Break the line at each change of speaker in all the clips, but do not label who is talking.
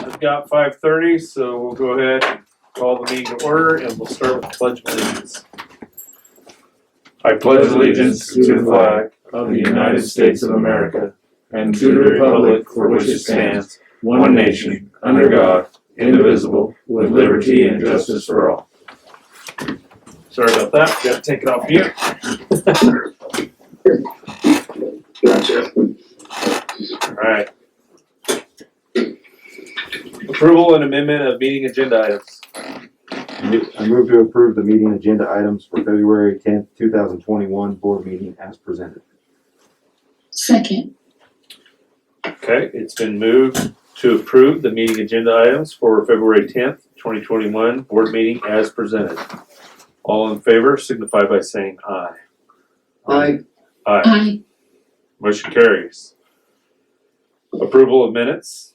We've got 5:30, so we'll go ahead and call the meeting to order, and we'll start with the Pledge of Allegiance. I pledge allegiance to the flag of the United States of America and to the republic for which it stands, one nation, under God, indivisible, with liberty and justice for all. Sorry about that, got to take it off mute.
Gotcha.
Alright. Approval and amendment of meeting agenda items.
I move to approve the meeting agenda items for February 10th, 2021 board meeting as presented.
Second.
Okay, it's been moved to approve the meeting agenda items for February 10th, 2021 board meeting as presented. All in favor signify by saying aye.
Aye.
Aye.
Aye.
Motion carries. Approval of minutes.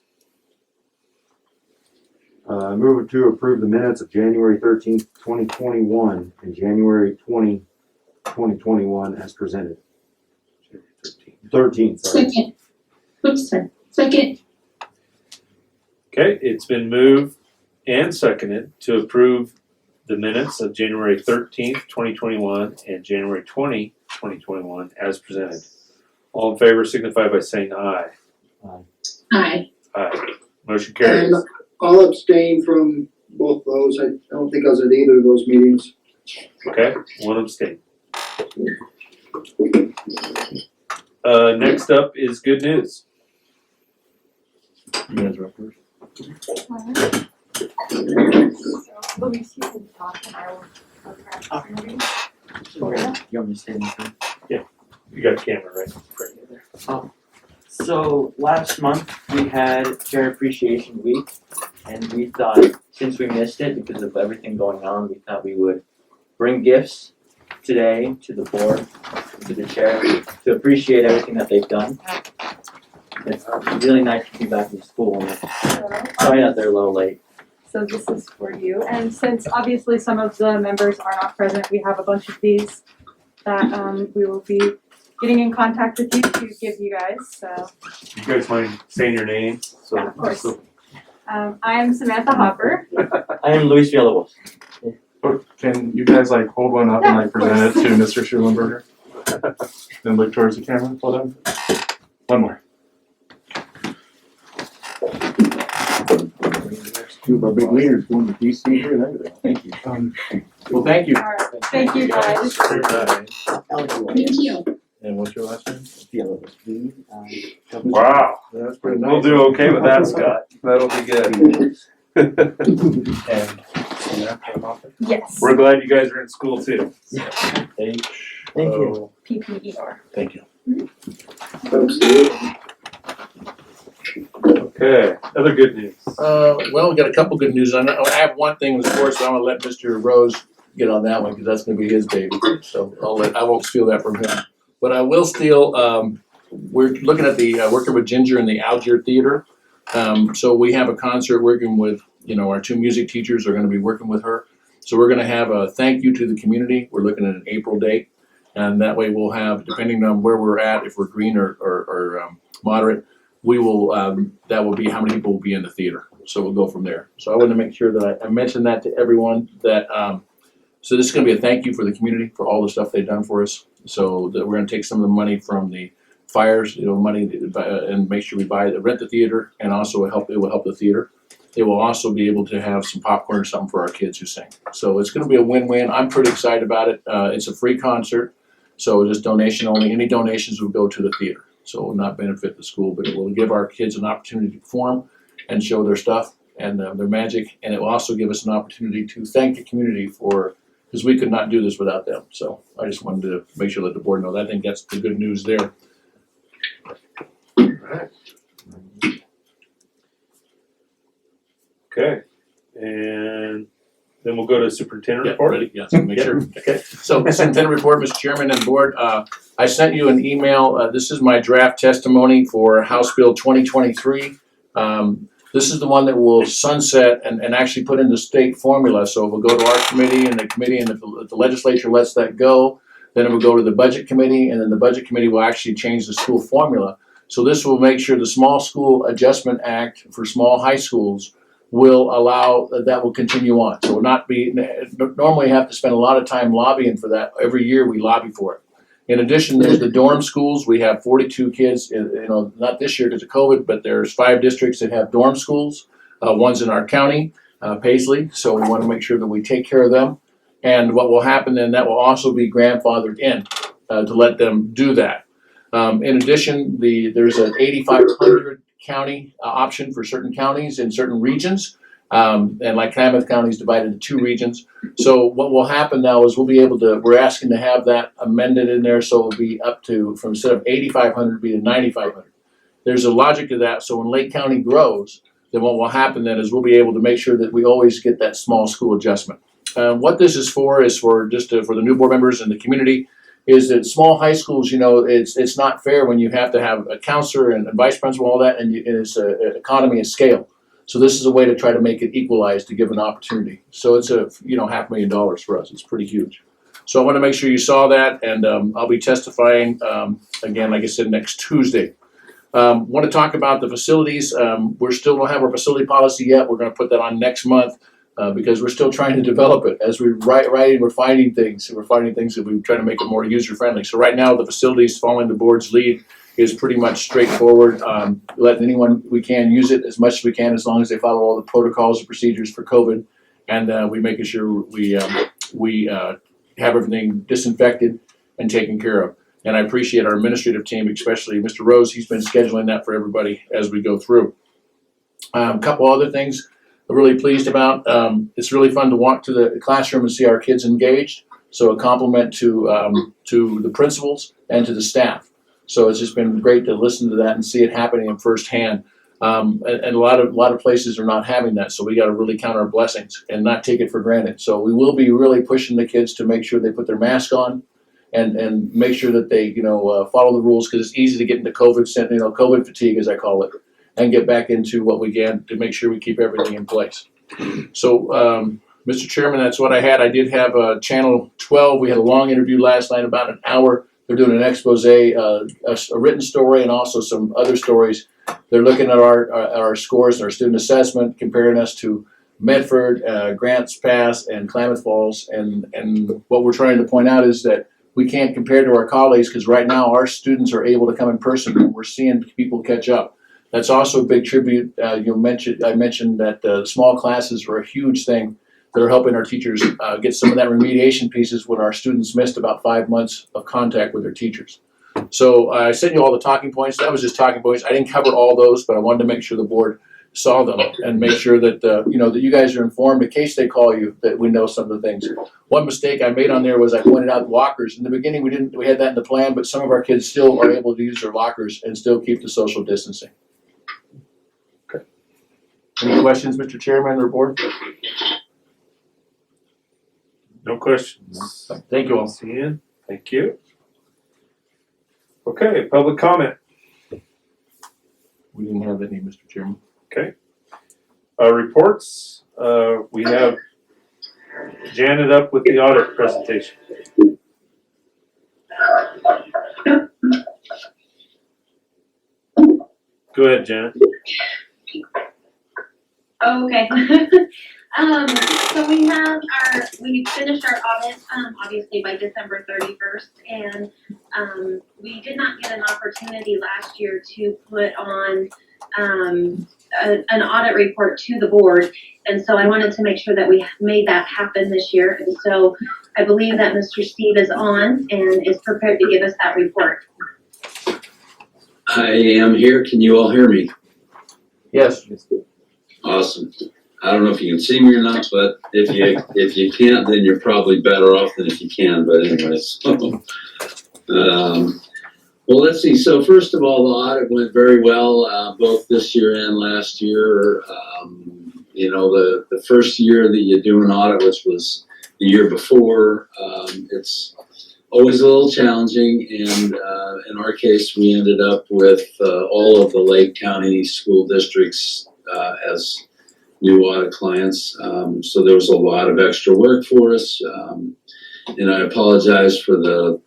I move to approve the minutes of January 13th, 2021 and January 20, 2021 as presented. 13th, sorry.
Second. Oops, sorry. Second.
Okay, it's been moved and seconded to approve the minutes of January 13th, 2021 and January 20, 2021 as presented. All in favor signify by saying aye.
Aye.
Aye. Motion carries.
And I'll abstain from both those. I don't think I was at either of those meetings.
Okay, one abstain. Next up is good news.
You guys are up first.
Luis, you can talk and I will grab the movie.
You want me to stay in the room?
You got the camera right there.
So last month we had Chair Appreciation Week, and we thought since we missed it because of everything going on, we thought we would bring gifts today to the board, to the chair, to appreciate everything that they've done. It's really nice to be back in school. Sorry that they're a little late.
So this is for you, and since obviously some of the members are not present, we have a bunch of these that we will be getting in contact with you to give you guys, so.
You guys mind saying your name? So,
Yeah, of course. I am Samantha Hopper.
I am Luis Villalobos.
Can you guys like hold one up
Yeah,
and like
of
present it
course.
to Mr. Schulenberger? Then look towards the camera, hold on. One more.
Two of our big leaders going to DC here and everything.
Thank you.
Well, thank you.
Alright, thank you guys.
Thank you.
And what's your last name?
Villalobos.
Wow,
That's pretty nice.
we'll do okay with that, Scott. That'll be good.
And
Yes.
We're glad you guys are in school too.
Thank you.
PPER.
Thank you.
Okay, other good news.
Well, we got a couple good news. I have one thing, of course, but I'm gonna let Mr. Rose get on that one because that's gonna be his baby. So I won't steal that from him. But I will steal. We're looking at the working with Ginger in the Algier Theater. So we have a concert working with our two music teachers are going to be working with her. So we're going to have a thank you to the community. We're looking at an April date, and that way we'll have, depending on where we're at, if we're green or moderate, we will that will be how many people will be in the theater. So we'll go from there. So I want to make sure that I mention that to everyone that so this is going to be a thank you for the community for all the stuff they've done for us. So that we're going to take some of the money from the fires, money and make sure we rent the theater, and also it will help the theater. It will also be able to have some popcorn or something for our kids who sing. So it's going to be a win-win. I'm pretty excited about it. It's a free concert, so just donation only. Any donations will go to the theater. So it will not benefit the school, but it will give our kids an opportunity to perform and show their stuff and their magic. And it will also give us an opportunity to thank the community because we could not do this without them. So I just wanted to make sure that the board know that. I think that's the good news there.
Alright. Okay, and then we'll go to superintendent
Yeah,
report.
ready? Yeah, so make sure.
Okay.
So, superintendent report, Mr. Chairman and board, I sent you an email. This is my draft testimony for House Bill 2023. This is the one that will sunset and actually put in the state formula. So it will go to our committee, and if the legislature lets that go, then it will go to the budget committee, and then the budget committee will actually change the school formula. So this will make sure the Small School Adjustment Act for small high schools will allow, that will continue on. So we'll not be, normally have to spend a lot of time lobbying for that. Every year we lobby for it. In addition, there's the dorm schools. We have 42 kids, not this year because of COVID, but there's 5 districts that have dorm schools. One's in our county, Paisley, so we want to make sure that we take care of them. And what will happen then, that will also be grandfathered in to let them do that. In addition, there's an 8,500 county option for certain counties in certain regions. And like Klamath County is divided into 2 regions. So what will happen now is we're asking to have that amended in there so it'll be up to, from instead of 8,500, be to 9,500. There's a logic to that. So when Lake County grows, then what will happen then is we'll be able to make sure that we always get that small school adjustment. What this is for just for the new board members and the community, is that small high schools, it's not fair when you have to have a counselor and a vice principal, all that, and it's an economy of scale. So this is a way to try to make it equalized to give an opportunity. So it's $500,000 for us. It's pretty huge. So I want to make sure you saw that, and I'll be testifying again, like I said, next Tuesday. Want to talk about the facilities. We still don't have our facility policy yet. We're going to put that on next month. Because we're still trying to develop it. As we're writing, we're finding things. We're finding things that we try to make it more user-friendly. So right now, the facilities, following the board's lead, is pretty much straightforward. Letting anyone we can use it as much as we can, as long as they follow all the protocols and procedures for COVID. And we making sure we have everything disinfected and taken care of. And I appreciate our administrative team, especially Mr. Rose. He's been scheduling that for everybody as we go through. A couple other things I'm really pleased about. It's really fun to walk to the classroom and see our kids engaged. So a compliment to the principals and to the staff. So it's just been great to listen to that and see it happening firsthand. And a lot of places are not having that. So we got to really count our blessings and not take it for granted. So we will be really pushing the kids to make sure they put their mask on and make sure that they follow the rules, because it's easy to get into COVID fatigue, as I call it, and get back into what we can to make sure we keep everything in place. So, Mr. Chairman, that's what I had. I did have Channel 12. We had a long interview last night, about an hour. They're doing an expose, a written story, and also some other stories. They're looking at our scores and our student assessment, comparing us to Medford, Grants Pass, and Klamath Falls. And what we're trying to point out is that we can't compare to our colleagues, because right now our students are able to come in person and we're seeing people catch up. That's also a big tribute. I mentioned that small classes were a huge thing that are helping our teachers get some of that remediation pieces when our students missed about 5 months of contact with their teachers. So I sent you all the talking points. That was just talking points. I didn't cover all those, but I wanted to make sure the board saw them and make sure that that you guys are informed in case they call you, that we know some of the things. One mistake I made on there was I pointed out lockers. In the beginning, we had that in the plan, but some of our kids still are able to use their lockers and still keep the social distancing. Any questions, Mr. Chairman or board?
No questions.
Thank you all.
Thank you. Okay, public comment.
We didn't have any, Mr. Chairman.
Reports. We have Janet up with the audit presentation. Go ahead, Janet.
Okay. So we finished our audit, obviously by December 31st, and we did not get an opportunity last year to put on an audit report to the board, and so I wanted to make sure that we made that happen this year. And so I believe that Mr. Steve is on and is prepared to give us that report.
I am here. Can you all hear me?
Yes.
Awesome. I don't know if you can see me or not, but if you can't, then you're probably better off than if you can. But anyways, well, let's see. So first of all, the audit went very well, both this year and last year. The first year that you do an audit, which was the year before, it's always a little challenging. And in our case, we ended up with all of the Lake County school districts as new audit clients. So there was a lot of extra work for us. And I apologize for the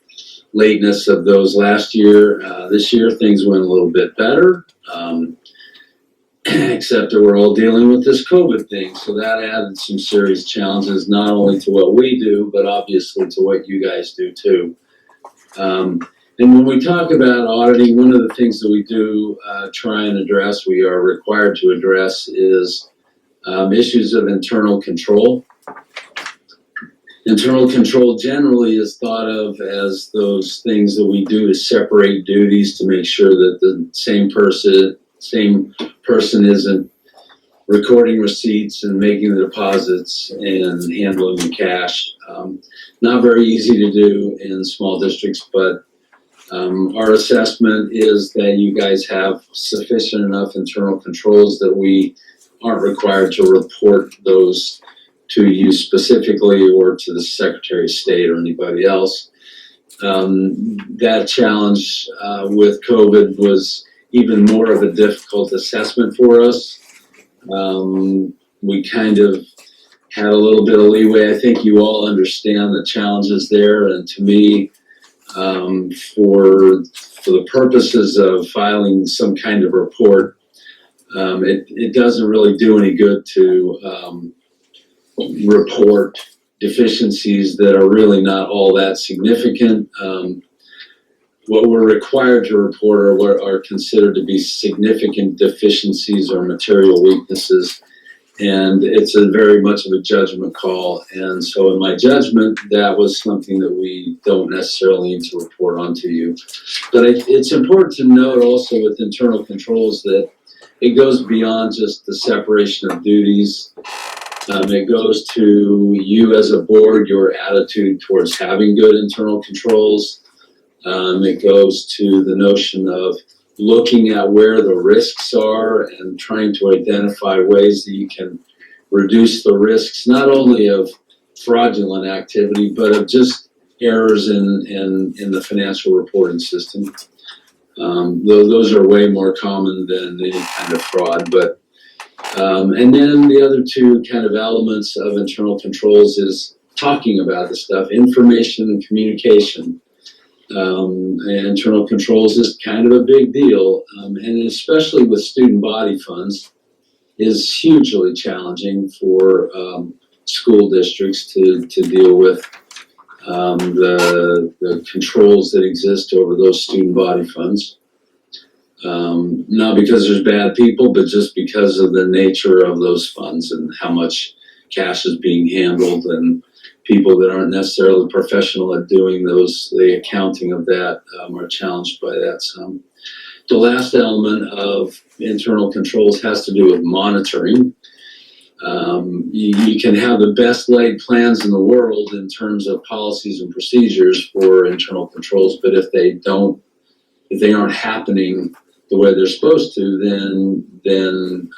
lateness of those last year. This year, things went a little bit better, except that we're all dealing with this COVID thing. So that added some serious challenges, not only to what we do, but obviously to what you guys do too. And when we talk about auditing, one of the things that we do try and address, we are required to address, is issues of internal control. Internal control generally is thought of as those things that we do to separate duties to make sure that the same person isn't recording receipts and making the deposits and handling the cash. Not very easy to do in small districts, but our assessment is that you guys have sufficient enough internal controls that we aren't required to report those to you specifically or to the Secretary of State or anybody else. That challenge with COVID was even more of a difficult assessment for us. We kind of had a little bit of leeway. I think you all understand the challenges there, and to me, for the purposes of filing some kind of report, it doesn't really do any good to report deficiencies that are really not all that significant. What we're required to report are what are considered to be significant deficiencies or material weaknesses, and it's a very much of a judgment call. And so in my judgment, that was something that we don't necessarily need to report on to you. But it's important to note also with internal controls that it goes beyond just the separation of duties. It goes to you as a board, your attitude towards having good internal controls. It goes to the notion of looking at where the risks are and trying to identify ways that you can reduce the risks, not only of fraudulent activity, but of just errors in the financial reporting system. Those are way more common than any kind of fraud. But and then the other two kind of elements of internal controls is talking about the stuff, information and communication. And internal controls is kind of a big deal, and especially with student body funds, is hugely challenging for school districts to deal with the controls that exist over those student body funds. Not because there's bad people, but just because of the nature of those funds and how much cash is being handled, and people that aren't necessarily professional at doing the accounting of that are challenged by that some. The last element of internal controls has to do with monitoring. You can have the best laid plans in the world in terms of policies and procedures for internal controls, but if they aren't happening the way they're supposed to, then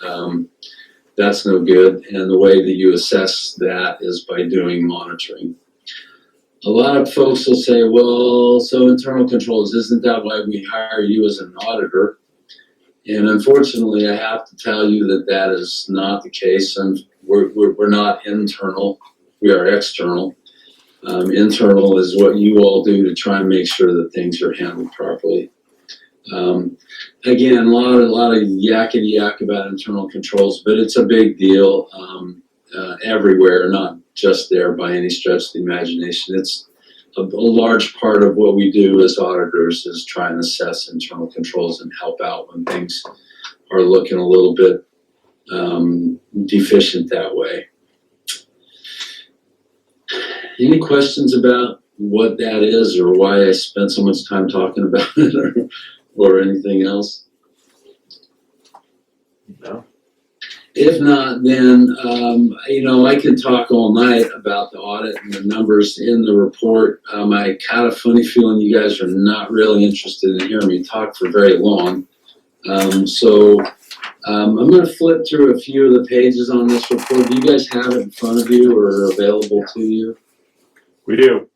that's no good. And the way that you assess that is by doing monitoring. A lot of folks will say, well, so internal controls, isn't that why we hire you as an auditor? And unfortunately, I have to tell you that that is not the case. And we're not internal, we are external. Internal is what you all do to try and make sure that things are handled properly. Again, a lot of yakety yak about internal controls, but it's a big deal everywhere, not just there by any stretch of the imagination. It's a large part of what we do as auditors is try and assess internal controls and help out when things are looking a little bit deficient that way. Any questions about what that is or why I spent so much time talking about it or anything else?
No.
If not, then, I can talk all night about the audit and the numbers in the report. I had a funny feeling you guys are not really interested in hearing me talk for very long. So I'm going to flip through a few of the pages on this report. Do you guys have it in front of you or available to you?
We do.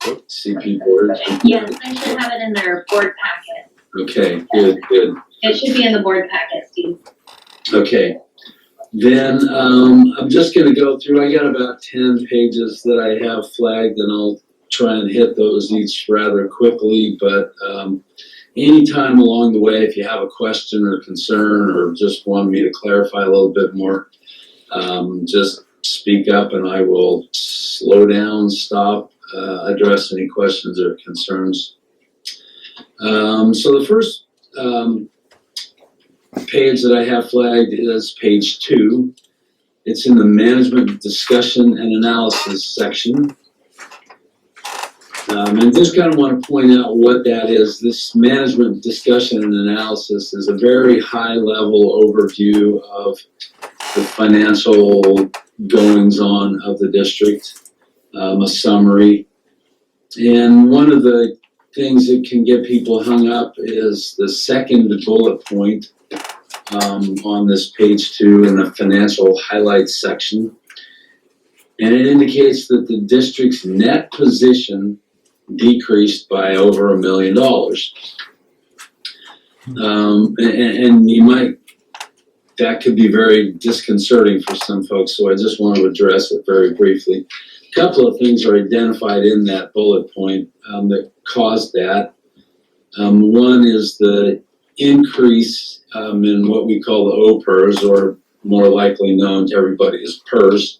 CP board?
Yes, I should have it in their board packet.
Okay, good.
It should be in the board packet, Steve.
Okay. Then I'm just going to go through. I got about 10 pages that I have flagged, and try and hit those each rather quickly, but anytime along the way, if you have a question or concern or just want me to clarify a little bit more, just speak up and I will slow down, stop, address any questions or concerns. So the first page that I have flagged is page 2. It's in the management discussion and analysis section. And just kind of want to point out what that is. This management discussion and analysis is a very high-level overview of the financial goings-on of the district, a summary. And one of the things that can get people hung up is the second bullet point on this page 2 in the financial highlights section. And it indicates that the district's net position decreased by over $1 million. And you might, that could be very disconcerting for some folks, so I just want to address it very briefly. A couple of things are identified in that bullet point that caused that. One is the increase in what we call the OPERS, or more likely known to everybody as PERS,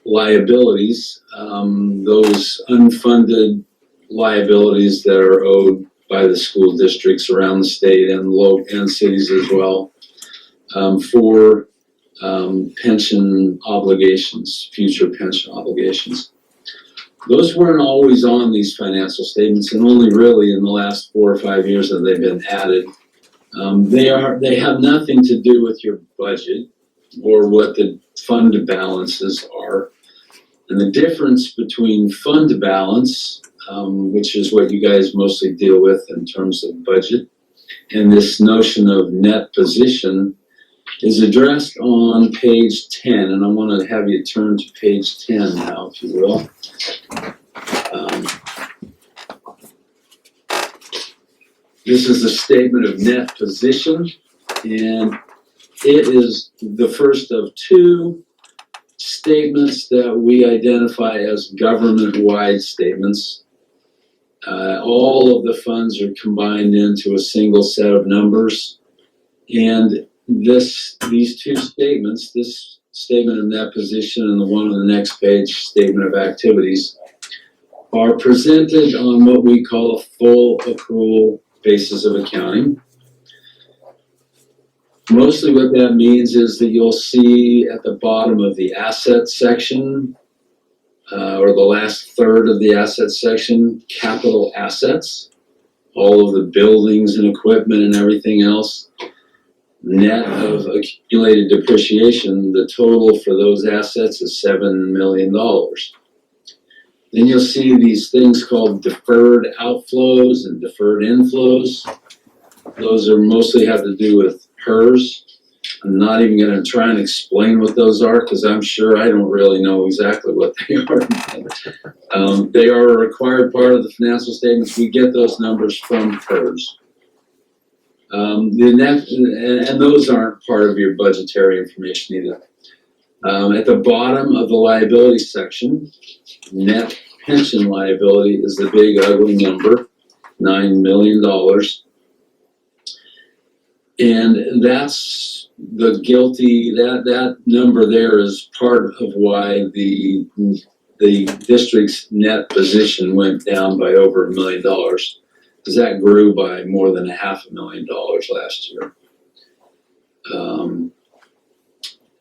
liabilities, those unfunded liabilities that are owed by the school districts around the state and cities as well, for pension obligations, future pension obligations. Those weren't always on these financial statements, and only really in the last 4 or 5 years have they been added. They have nothing to do with your budget or what the fund balances are. And the difference between fund balance, which is what you guys mostly deal with in terms of budget, and this notion of net position is addressed on page 10. And I want to have you turn to page 10 now, if you will. This is a statement of net position, and it is the first of 2 statements that we identify as government-wide statements. All of the funds are combined into a single set of numbers, and these 2 statements, this statement of net position and the one on the next page, statement of activities, are presented on what we call a full accrual basis of accounting. Mostly what that means is that you'll see at the bottom of the asset section, or the last third of the asset section, capital assets, all of the buildings and equipment and everything else. Net of accumulated depreciation, the total for those assets is $7 million. Then you'll see these things called deferred outflows and deferred inflows. Those are mostly have to do with PERS. I'm not even going to try and explain what those are, because I'm sure I don't really know exactly what they are. They are a required part of the financial statements. We get those numbers from PERS. And those aren't part of your budgetary information either. At the bottom of the liability section, net pension liability is the big ugly number, $9 million. And that's the guilty, that number there is part of why the district's net position went down by over $1 million, because that grew by more than $500,000 last year.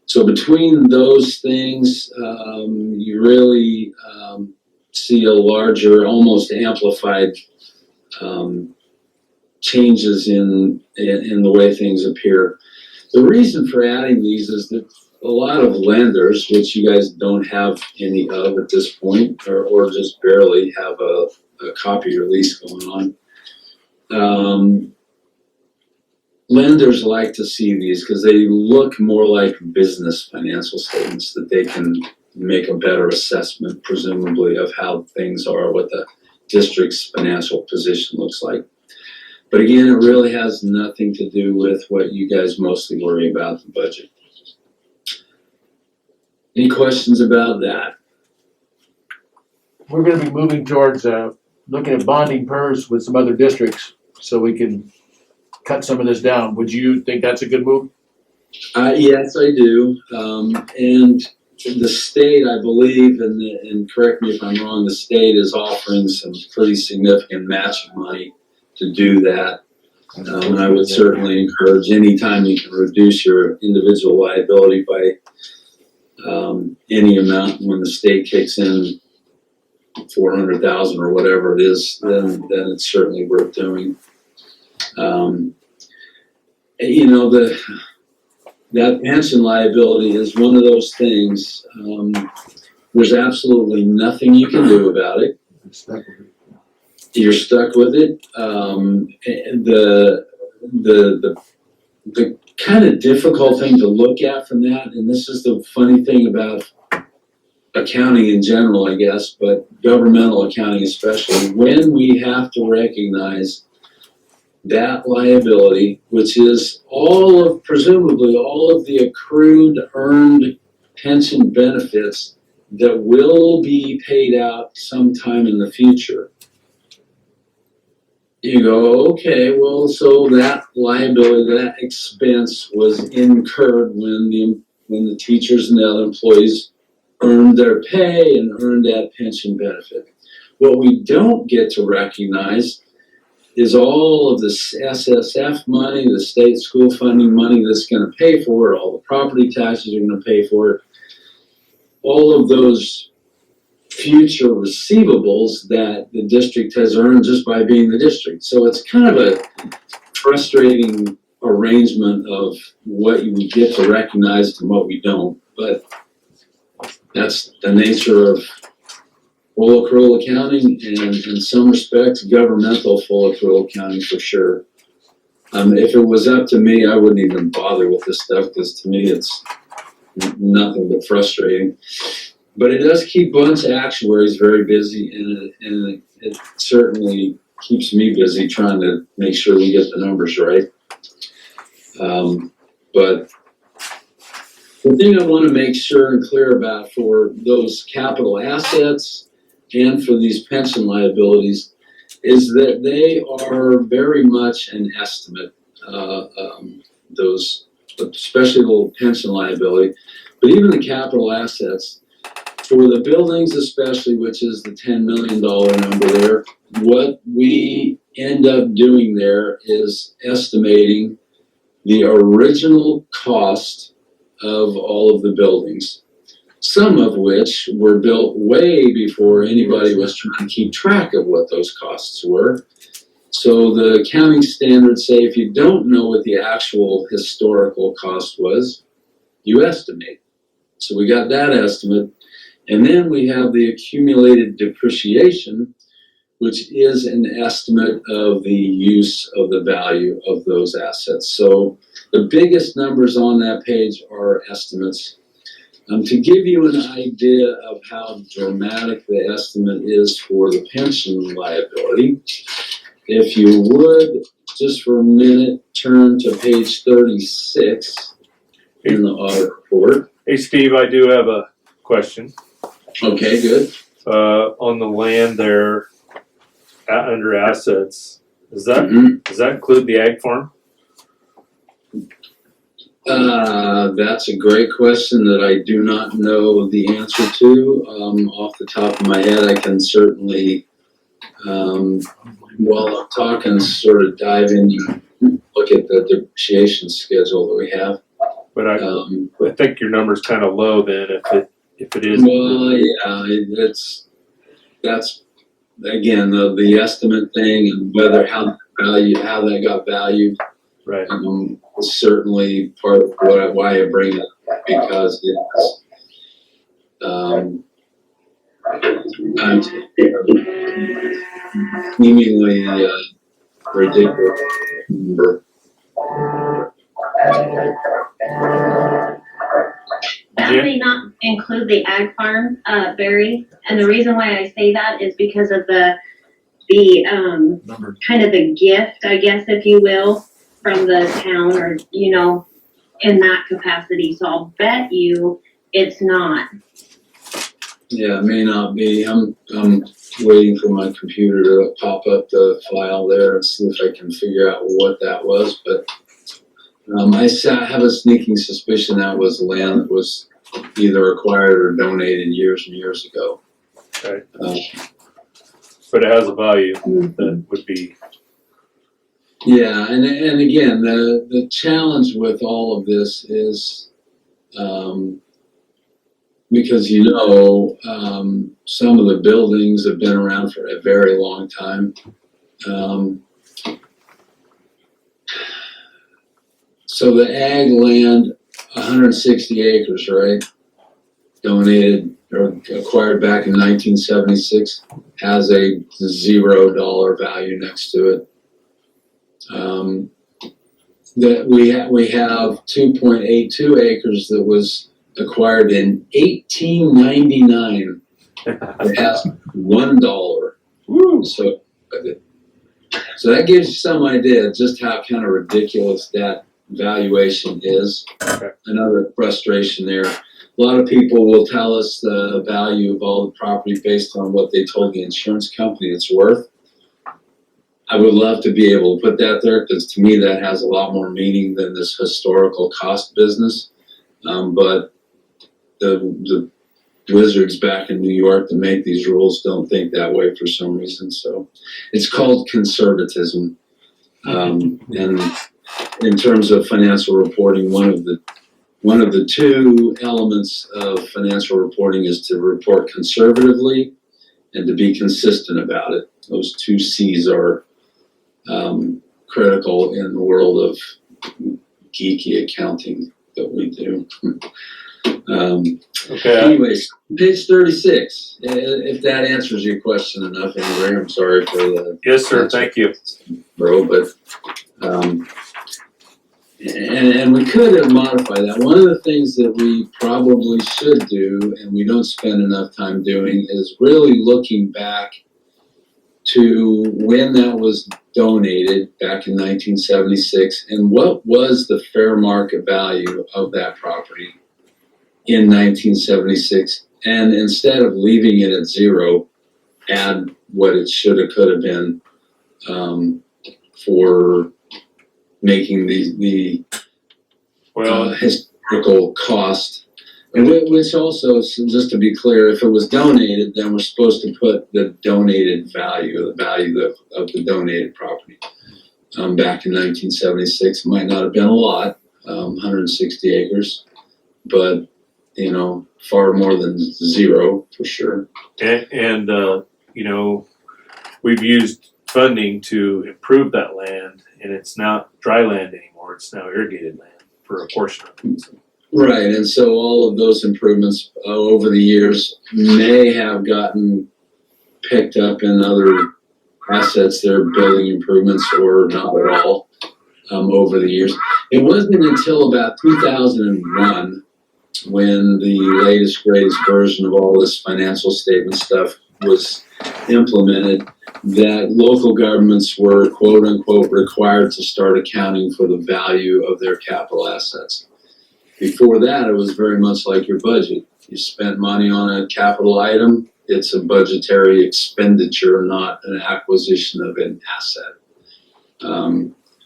So between those things, you really see a larger, almost amplified changes in the way things appear. The reason for adding these is that a lot of lenders, which you guys don't have any of at this point, or just barely have a copy release going on, lenders like to see these because they look more like business financial statements that they can make a better assessment, presumably, of how things are, what the district's financial position looks like. But again, it really has nothing to do with what you guys mostly worry about, the budget. Any questions about that?
we're gonna be moving towards, looking at bonding PERS with some other districts so we can cut some of this down. Would you think that's a good move?
Yes, I do. And the state, I believe, and correct me if I'm wrong, the state is offering some pretty significant matching money to do that. And I would certainly encourage anytime you can reduce your individual liability by any amount when the state kicks in 400,000 or whatever it is, then it's certainly worth doing. You know, that pension liability is one of those things. There's absolutely nothing you can do about it. You're stuck with it. The kind of difficult thing to look at from that, and this is the funny thing about accounting in general, I guess, but governmental accounting especially, when we have to recognize that liability, which is presumably all of the accrued, earned pension benefits that will be paid out sometime in the future. You go, okay, well, so that liability, that expense was incurred when the teachers and the other employees earned their pay and earned that pension benefit. What we don't get to recognize is all of the SSF money, the state school funding money that's going to pay for it, all the property taxes are going to pay for it, all of those future receivables that the district has earned just by being the district. So it's kind of a frustrating arrangement of what we get to recognize and what we don't, but that's the nature of full accrual accounting, and in some respects, governmental full accrual accounting for sure. If it was up to me, I wouldn't even bother with this stuff because to me it's nothing but frustrating. But it does keep a bunch of actuaries very busy, and it certainly keeps me busy trying to make sure we get the numbers right. But the thing I want to make sure and clear about for those capital assets and for these pension liabilities is that they are very much an estimate, those, especially the pension liability, but even the capital assets. For the buildings especially, which is the $10 million number there, what we end up doing there is estimating the original cost of all of the buildings, some of which were built way before anybody was trying to keep track of what those costs were. So the accounting standards say if you don't know what the actual historical cost was, you estimate. So we got that estimate. And then we have the accumulated depreciation, which is an estimate of the use of the value of those assets. So the biggest numbers on that page are estimates. To give you an idea of how dramatic the estimate is for the pension liability, if you would, just for a minute, turn to page 36 in the audit report.
Hey, Steve, I do have a question.
Okay, good.
On the land there, under assets, does that include the ag farm?
That's a great question that I do not know the answer to. Off the top of my head, I can certainly, while I'm talking, sort of dive in, look at the depreciation schedule that we have.
But I think your number's kind of low then if it is.
Well, yeah, that's again the estimate thing and whether how that got valued.
Right.
Is certainly part of why I bring it up, because it's seemingly ridiculous number.
That may not include the ag farm, Barry, and the reason why I say that is because of the kind of the gift, I guess, if you will, from the town, or in that capacity. So I'll bet you it's not.
Yeah, it may not be. I'm waiting for my computer to pop up the file there and see if I can figure out what that was, but I have a sneaking suspicion that was land that was either acquired or donated years and years ago.
Okay. But it has a value that would be,
Yeah, and again, the challenge with all of this is, because some of the buildings have been around for a very long time. So the ag land, 160 acres, right? Donated or acquired back in 1976, has a $0 value next to it. That we have 2.82 acres that was acquired in 1899. It has $1.
woo,
So that gives you some idea just how kind of ridiculous that valuation is.
Okay.
Another frustration there. A lot of people will tell us the value of all the property based on what they told the insurance company it's worth. I would love to be able to put that there because to me that has a lot more meaning than this historical cost business. But the wizards back in New York that make these rules don't think that way for some reason. So it's called conservatism. And in terms of financial reporting, one of the two elements of financial reporting is to report conservatively and to be consistent about it. Those two C's are critical in the world of geeky accounting that we do.
okay,
Anyways, page 36, if that answers your question enough, anyway, I'm sorry for the
yes, sir, thank you.
bro, but and we could have modified that. One of the things that we probably should do, and we don't spend enough time doing, is really looking back to when that was donated back in 1976 and what was the fair market value of that property in 1976. And instead of leaving it at zero, add what it should have, could have been for making the historical cost. And which also, just to be clear, if it was donated, then we're supposed to put the donated value, the value of the donated property. Back in 1976, it might not have been a lot, 160 acres, but far more than zero for sure.
And we've used funding to improve that land, and it's not dry land anymore, it's now irrigated land for a portion of it. So.
Right, and so all of those improvements over the years may have gotten picked up in other assets, their building improvements, or not at all over the years. It wasn't until about 2001 when the latest, greatest version of all this financial statement stuff was implemented that local governments were, quote unquote, required to start accounting for the value of their capital assets. Before that, it was very much like your budget. You spent money on a capital item, it's a budgetary expenditure, not an acquisition of an asset.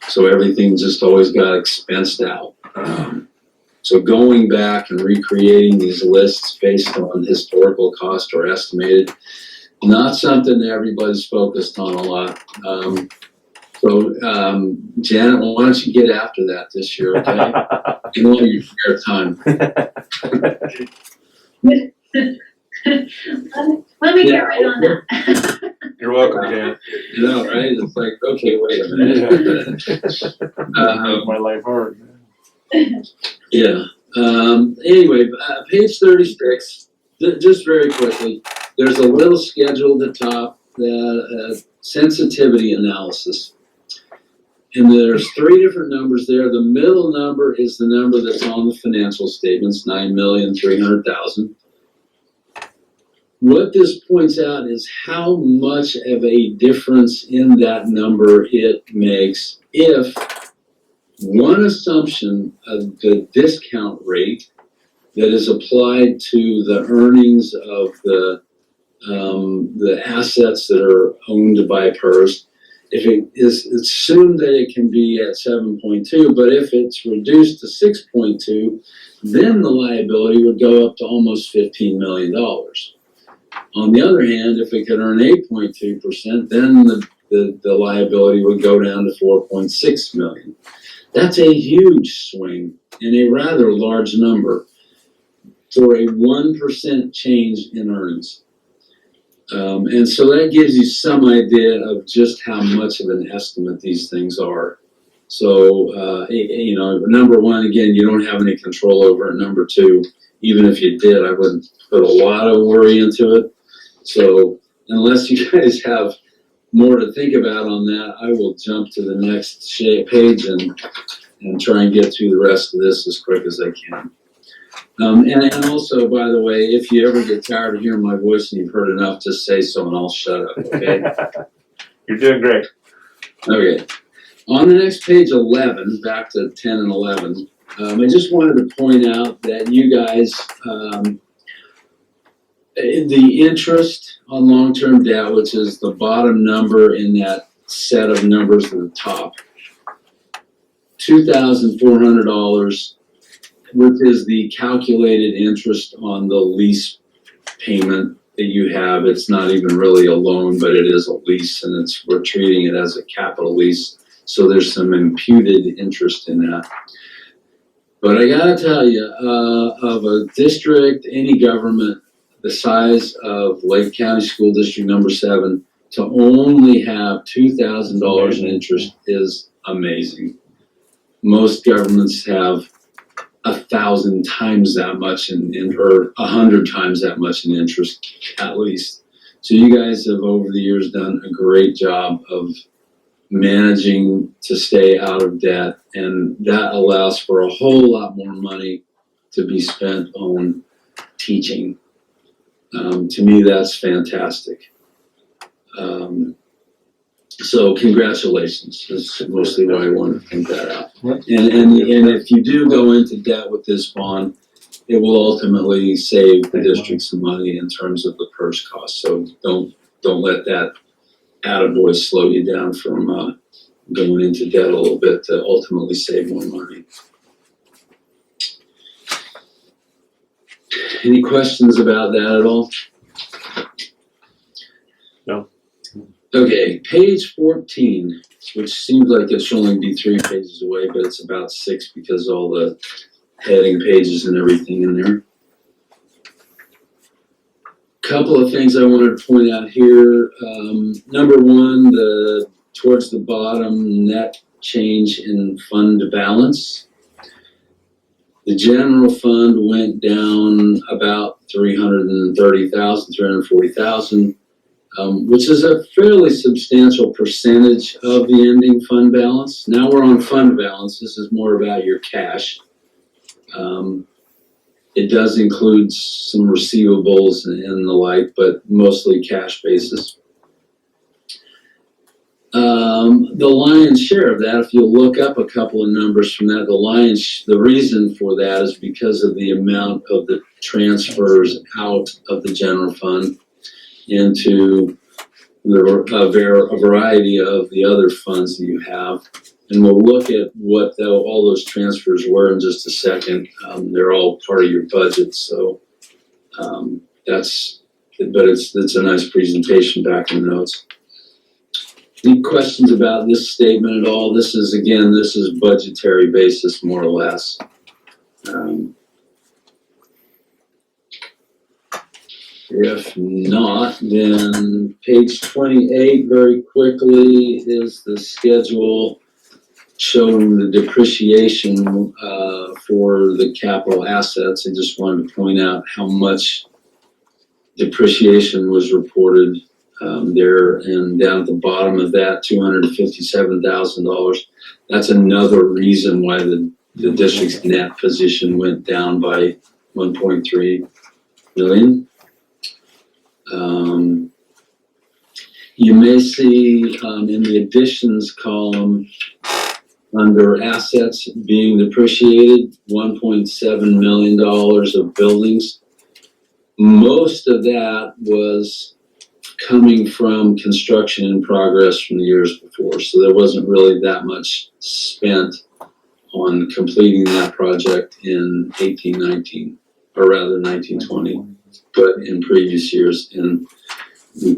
So everything just always got expensed out. So going back and recreating these lists based on historical cost or estimated, not something that everybody's focused on a lot. So Janet, why don't you get after that this year, okay? In all your spare time.
Let me get right on that.
You're welcome, Janet.
You know, right? It's like, okay, wait a minute.
Make my life hard.
Yeah. Anyway, page 36, just very quickly, there's a little schedule at the top, the sensitivity analysis. And there's three different numbers there. The middle number is the number that's on the financial statements, 9,300,000. What this points out is how much of a difference in that number it makes if one assumption of the discount rate that is applied to the earnings of the assets that are owned by PERS. If it is assumed that it can be at 7.2, but if it's reduced to 6.2, then the liability would go up to almost $15 million. On the other hand, if it could earn 8.2%, then the liability would go down to 4.6 million. That's a huge swing and a rather large number for a 1% change in earnings. And so that gives you some idea of just how much of an estimate these things are. So, you know, number one, again, you don't have any control over it. Number two, even if you did, I wouldn't put a lot of worry into it. So unless you guys have more to think about on that, I will jump to the next page and try and get through the rest of this as quick as I can. And also, by the way, if you ever get tired of hearing my voice and you've heard enough, just say so and I'll shut up, okay?
You're doing great.
Okay. On the next page, 11, back to 10 and 11, I just wanted to point out that you guys, the interest on long-term debt, which is the bottom number in that set of numbers at the top, $2,400, which is the calculated interest on the lease payment that you have. It's not even really a loan, but it is a lease, and we're treating it as a capital lease. So there's some imputed interest in that. But I gotta tell you, of a district, any government the size of Lake County School District number 7, to only have $2,000 in interest is amazing. Most governments have 1,000 times that much or 100 times that much in interest, at least. So you guys have over the years done a great job of managing to stay out of debt, and that allows for a whole lot more money to be spent on teaching. To me, that's fantastic. So congratulations, that's mostly why I wanted to point that out. And if you do go into debt with this bond, it will ultimately save the district some money in terms of the PERS cost. So don't let that attaboy slow you down from going into debt a little bit to ultimately save more money. Any questions about that at all?
No.
Okay, page 14, which seems like it should only be 3 pages away, but it's about 6 because all the heading pages and everything in there. Couple of things I wanted to point out here. Number one, towards the bottom, net change in fund balance. The general fund went down about 340,000, which is a fairly substantial percentage of the ending fund balance. Now we're on fund balance. This is more about your cash. It does include some receivables and the like, but mostly cash basis. The lion's share of that, if you look up a couple of numbers from that, the reason for that is because of the amount of the transfers out of the general fund into a variety of the other funds that you have. And we'll look at what all those transfers were in just a second. They're all part of your budget, so it's a nice presentation back in the notes. Any questions about this statement at all? This is budgetary basis, more or less. If not, then page 28 very quickly is the schedule showing the depreciation for the capital assets. I just wanted to point out how much depreciation was reported there, and down at the bottom of that, $257,000. That's another reason why the district's net position went down by 1.3 million. You may see in the additions column, Under assets being depreciated, $1.7 million of buildings. Most of that was coming from construction in progress from the years before, so there wasn't really that much spent on completing that project in 1819, or rather 1920, but in previous years. And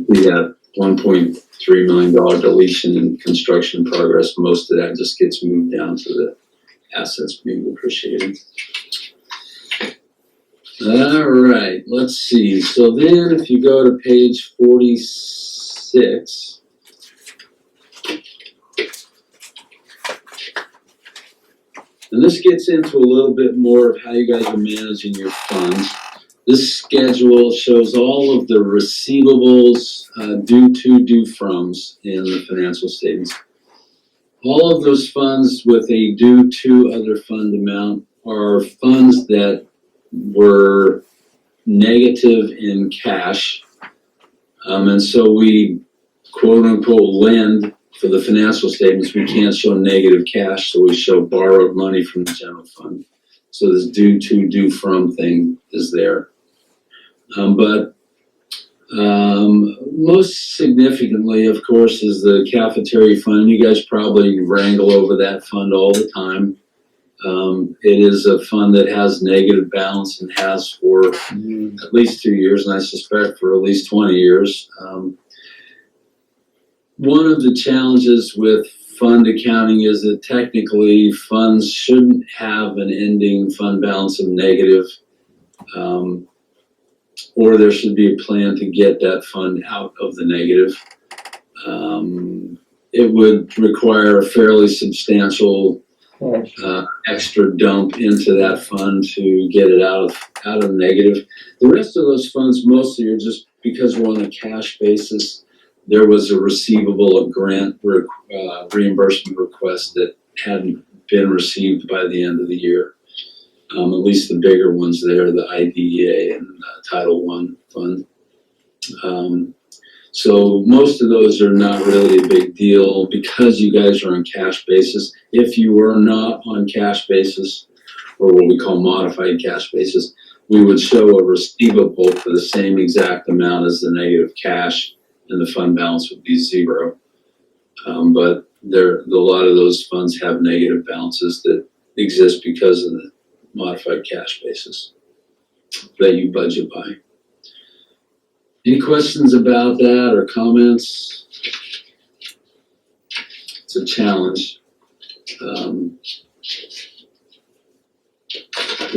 we had $1.3 million deletion in construction in progress. Most of that just gets moved down to the assets being depreciated. All right, let's see. So then if you go to page 46, and this gets into a little bit more of how you guys are managing your funds. This schedule shows all of the receivables due to, due froms in the financial statements. All of those funds with a due to other fund amount are funds that were negative in cash. And so we quote unquote lend for the financial statements. We can't show negative cash, so we show borrowed money from the general fund. So this due to, due from thing is there. But most significantly, of course, is the cafeteria fund. You guys probably wrangle over that fund all the time. It is a fund that has negative balance and has for at least 2 years, and I suspect for at least 20 years. One of the challenges with fund accounting is that technically funds shouldn't have an ending fund balance of negative, or there should be a plan to get that fund out of the negative. It would require a fairly substantial extra dump into that fund to get it out of negative. The rest of those funds mostly are just because we're on a cash basis. There was a receivable, a grant reimbursement request that hadn't been received by the end of the year. At least the bigger ones there, the IDEA and Title I fund. So most of those are not really a big deal because you guys are on cash basis. If you were not on cash basis, or what we call modified cash basis, we would show a receivable for the same exact amount as the negative cash, and the fund balance would be zero. But a lot of those funds have negative balances that exist because of the modified cash basis that you budget by. Any questions about that or comments? It's a challenge. The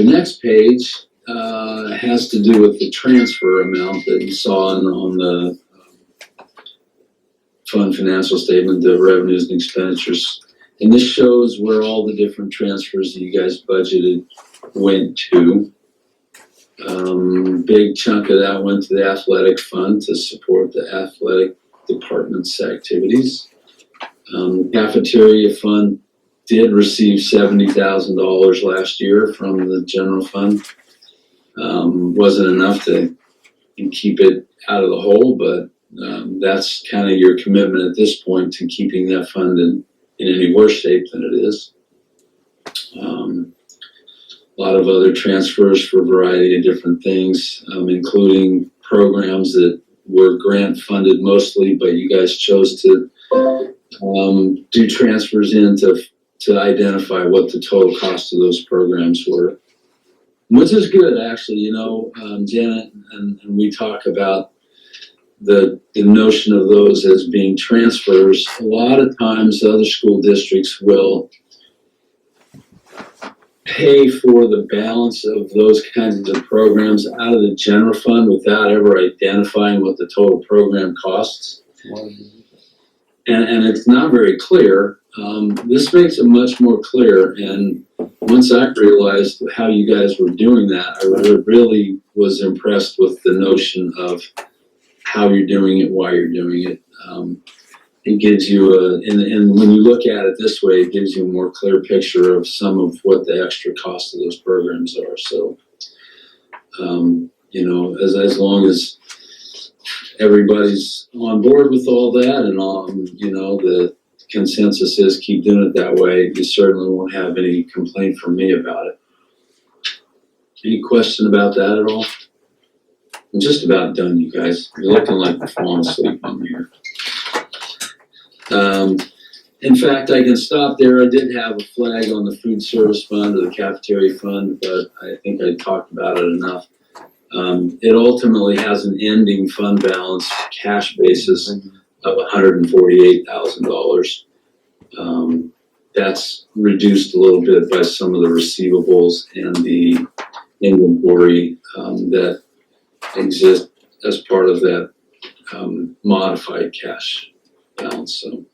next page has to do with the transfer amount that you saw on the fund financial statement, the revenues and expenditures. And this shows where all the different transfers that you guys budgeted went to. Big chunk of that went to the athletic fund to support the athletic department's activities. Cafeteria fund did receive $70,000 last year from the general fund. Wasn't enough to keep it out of the hole, but that's kind of your commitment at this point to keeping that fund in any worse shape than it is. A lot of other transfers for a variety of different things, including programs that were grant funded mostly, but you guys chose to do transfers in to identify what the total cost of those programs were. Which is good, actually. You know, Janet and we talk about the notion of those as being transfers. A lot of times other school districts will pay for the balance of those kinds of programs out of the general fund without ever identifying what the total program costs. And it's not very clear. This makes it much more clear. And once I realized how you guys were doing that, I really was impressed with the notion of how you're doing it, why you're doing it. It gives you and when you look at it this way, it gives you a more clear picture of some of what the extra cost of those programs are. So, you know, as long as everybody's on board with all that and you know, the consensus is keep doing it that way, you certainly won't have any complaint from me about it. Any question about that at all? I'm just about done, you guys. You're looking like you're falling asleep on here. In fact, I can stop there. I did have a flag on the food service fund or the cafeteria fund, but I think I talked about it enough. It ultimately has an ending fund balance cash basis of $148,000. That's reduced a little bit by some of the receivables and the inventory that exist as part of that modified cash balance. So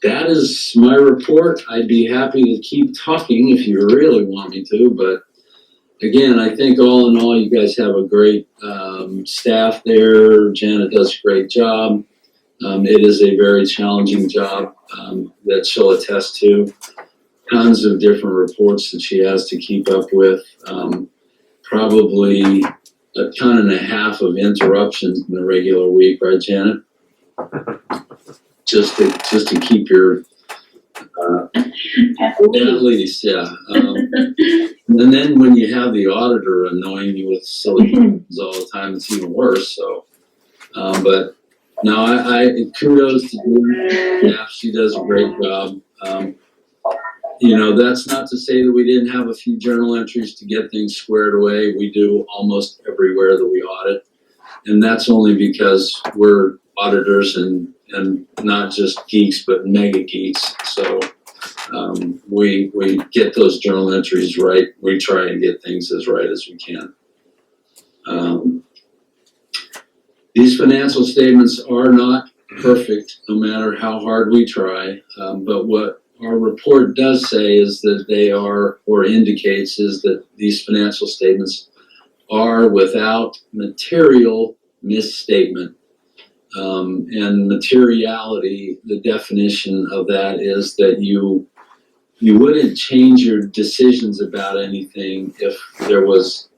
that is my report. I'd be happy to keep talking if you really want me to, but again, I think all in all, you guys have a great staff there. Janet does a great job. It is a very challenging job that she'll attest to. Tons of different reports that she has to keep up with. Probably a ton and a half of interruptions in a regular week, right, Janet? Just to keep your at least, yeah. And then when you have the auditor annoying you with silly questions all the time, it's even worse. So, but no, I kudos to Julie. Yeah, she does a great job. You know, that's not to say that we didn't have a few journal entries to get things squared away. We do almost everywhere that we audit, and that's only because we're auditors and not just geeks, but mega geeks. So we get those journal entries right. We try and get things as right as we can. These financial statements are not perfect, no matter how hard we try. But what our report does say is that they are, or indicates, is that these financial statements are without material misstatement. And materiality, the definition of that is that you wouldn't change your decisions about anything if there was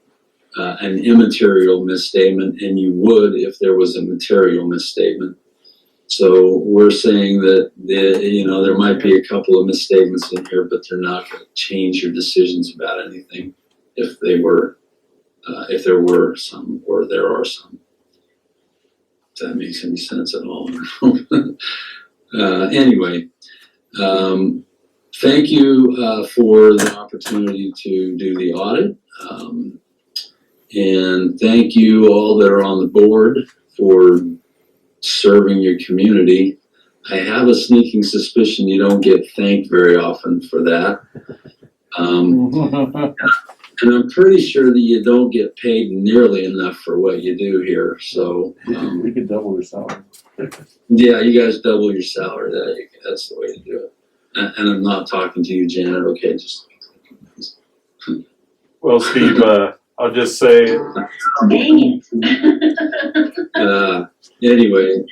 an immaterial misstatement, and you would if there was a material misstatement. So we're saying that there might be a couple of misstatements in here, but they're not going to change your decisions about anything if there were some, or there are some. If that makes any sense at all. Anyway, thank you for the opportunity to do the audit. And thank you all that are on the board for serving your community. I have a sneaking suspicion you don't get thanked very often for that. And I'm pretty sure that you don't get paid nearly enough for what you do here. So
We could double your salary.
yeah, you guys double your salary. That's the way to do it. And I'm not talking to you, Janet. Okay, just.
Well, Steve, I'll just say,
Dang it.
Anyway,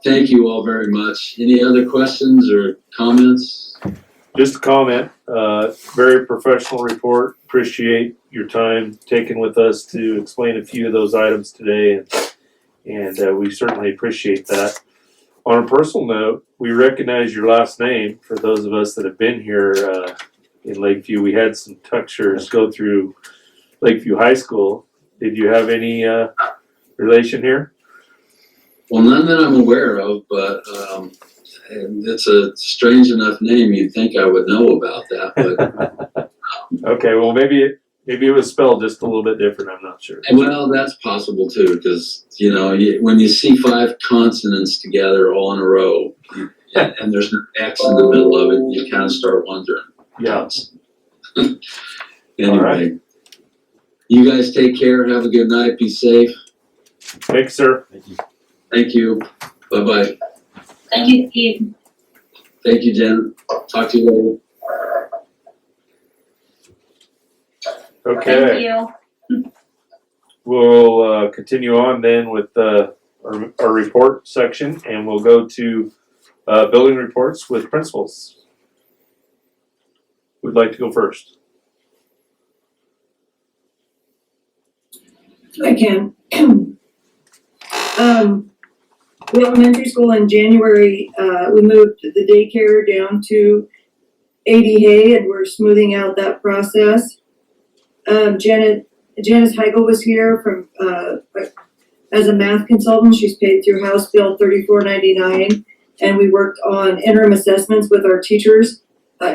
thank you all very much. Any other questions or comments?
just a comment, very professional report. Appreciate your time taken with us to explain a few of those items today, and we certainly appreciate that. On a personal note, we recognize your last name for those of us that have been here in Lakeview. We had some Tuckshires go through Lakeview High School. Did you have any relation here?
Well, none that I'm aware of, but it's a strange enough name. You'd think I would know about that, but
Okay, well maybe it was spelled just a little bit different. I'm not sure.
well, that's possible too, because when you see 5 consonants together all in a row, and there's an X in the middle of it, you kind of start wondering.
Yeah.
Anyway,
All right.
You guys take care. Have a good night. Be safe.
Thanks, sir.
Thank you. Bye-bye.
Thank you, Steve.
Thank you, Jen. Talk to you later.
Okay.
Thank you.
We'll continue on then with our report section, and we'll go to building reports with principals. Who'd like to go first?
I can. The elementary school in January, we moved the daycare down to 80 Hay, and we're smoothing out that process. Janice Heigl was here from, as a math consultant. She's paid through House Bill 3499, and we worked on interim assessments with our teachers.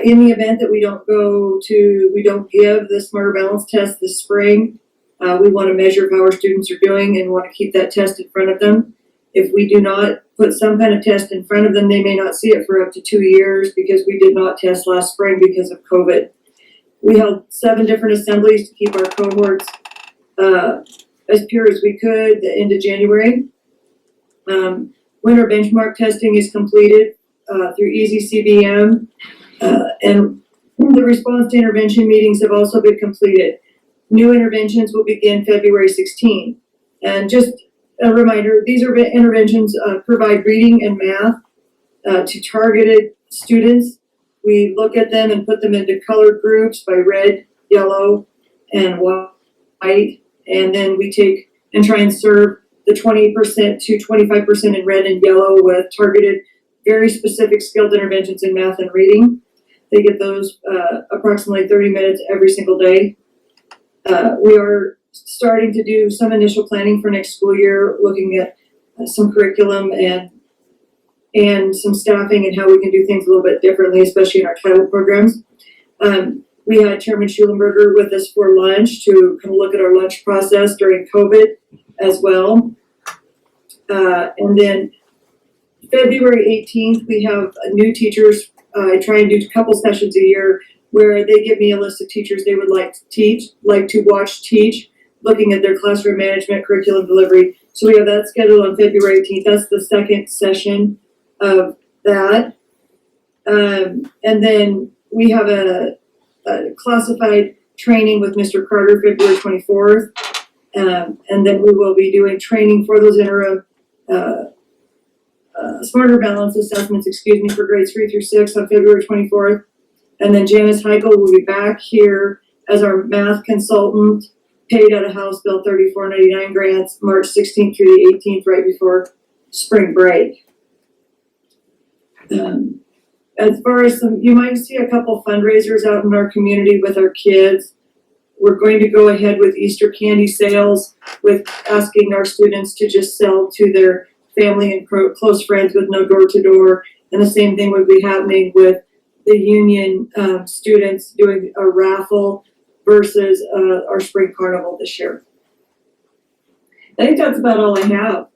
In the event that we don't give the Smarter Balance test this spring, we want to measure how our students are doing and want to keep that test in front of them. If we do not put some kind of test in front of them, they may not see it for up to 2 years because we did not test last spring because of COVID. We held 7 different assemblies to keep our cohorts as pure as we could the end of January. Winter benchmark testing is completed through Easy CBM, and the response to intervention meetings have also been completed. New interventions will begin February 16. And just a reminder, these are interventions provide reading and math to targeted students. We look at them and put them into colored groups by red, yellow, and white. And then we take and try and serve the 20% to 25% in red and yellow with targeted, very specific skilled interventions in math and reading. They get those approximately 30 minutes every single day. We are starting to do some initial planning for next school year, looking at some curriculum and some staffing and how we can do things a little bit differently, especially in our title programs. We had Chairman Schulenberger with us for lunch to kind of look at our lunch process during COVID as well. And then February 18th, we have new teachers. I try and do a couple sessions a year where they give me a list of teachers they would like to watch teach, looking at their classroom management, curriculum delivery. So we have that scheduled on February 18th. That's the second session of that. And then we have a classified training with Mr. Carter February 24th. And then we will be doing training for those interim Smarter Balance assessments, for grades 3 through 6 on February 24th. And then Janice Heigl will be back here as our math consultant, paid out of House Bill 3499 grants, March 16th through the 18th, right before spring break. As far as you might see a couple fundraisers out in our community with our kids. We're going to go ahead with Easter candy sales, with asking our students to just sell to their family and close friends with no door-to-door. And the same thing would be happening with the union students doing a raffle versus our spring carnival this year. I think that's about all I have.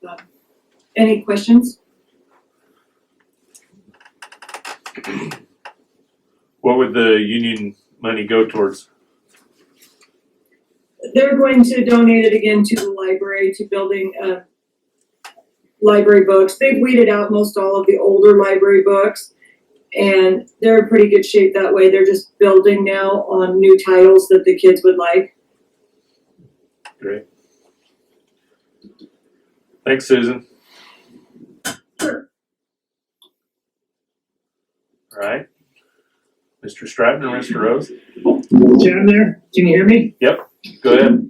Any questions?
What would the union money go towards?
They're going to donate it again to the library, to building library books. They've weeded out most all of the older library books, and they're in pretty good shape that way. They're just building now on new titles that the kids would like.
Great. Thanks, Susan.
Sure.
All right. Mr. Stratton or Mr. Rose?
Chad there, can you hear me?
Yep, go ahead.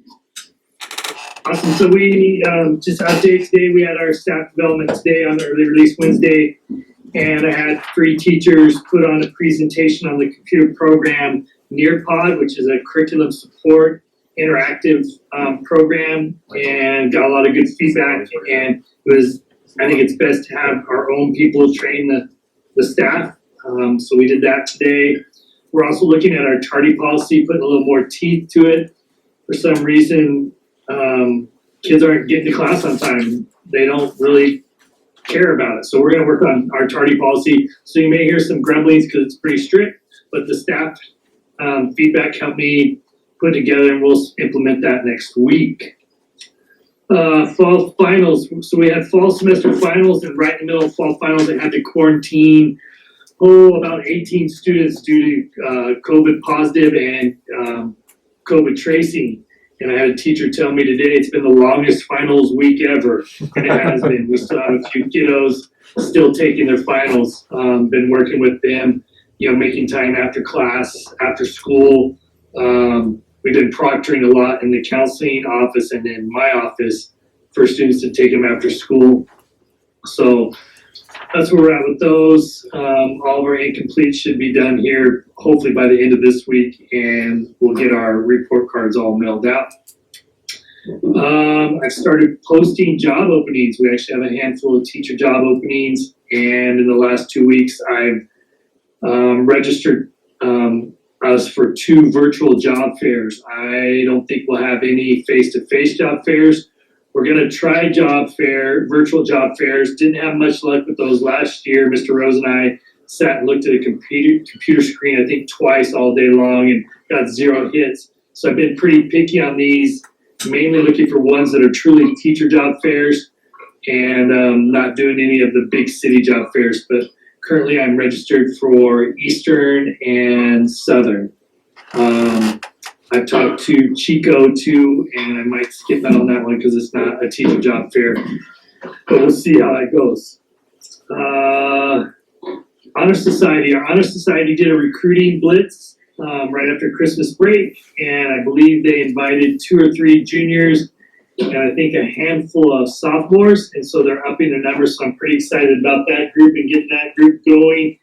Awesome, so we, just update today, we had our staff development today on the early release Wednesday, and I had 3 teachers put on a presentation on the computer program Nearpod, which is a curriculum support interactive program, and got a lot of good feedback, and I think it's best to have our own people train the staff. So we did that today. We're also looking at our tardy policy, putting a little more teeth to it. For some reason, kids aren't getting to class on time. They don't really care about it. So we're gonna work on our tardy policy. So you may hear some grumblings because it's pretty strict, but the staff feedback helped me put together, and we'll implement that next week. Fall finals. So we had fall semester finals, and right in the middle of fall finals, I had to quarantine about 18 students due to COVID positive and COVID tracing. And I had a teacher tell me today it's been the longest finals week ever, and it has been. We still have a few kiddos still taking their finals. Been working with them, making time after class, after school. We've been proctoring a lot in the counseling office and in my office for students to take them after school. So that's where we're at with those. All of our incompletes should be done here, hopefully by the end of this week, and we'll get our report cards all mailed out. I've started posting job openings. We actually have a handful of teacher job openings, and in the last 2 weeks, I've registered us for 2 virtual job fairs. I don't think we'll have any face-to-face job fairs. We're gonna try virtual job fairs. Didn't have much luck with those last year. Mr. Rose and I sat and looked at a computer screen, I think twice all day long, and got 0 hits. So I've been pretty picky on these, mainly looking for ones that are truly teacher job fairs, and not doing any of the big city job fairs. But currently I'm registered for Eastern and Southern. I've talked to Chico too, and I might skip out on that one because it's not a teacher job fair, but we'll see how that goes. Honor Society, our Honor Society did a recruiting blitz right after Christmas break, and I believe they invited 2 or 3 juniors and I think a handful of sophomores, and so they're upping their numbers, so I'm pretty excited about that group and getting that group going.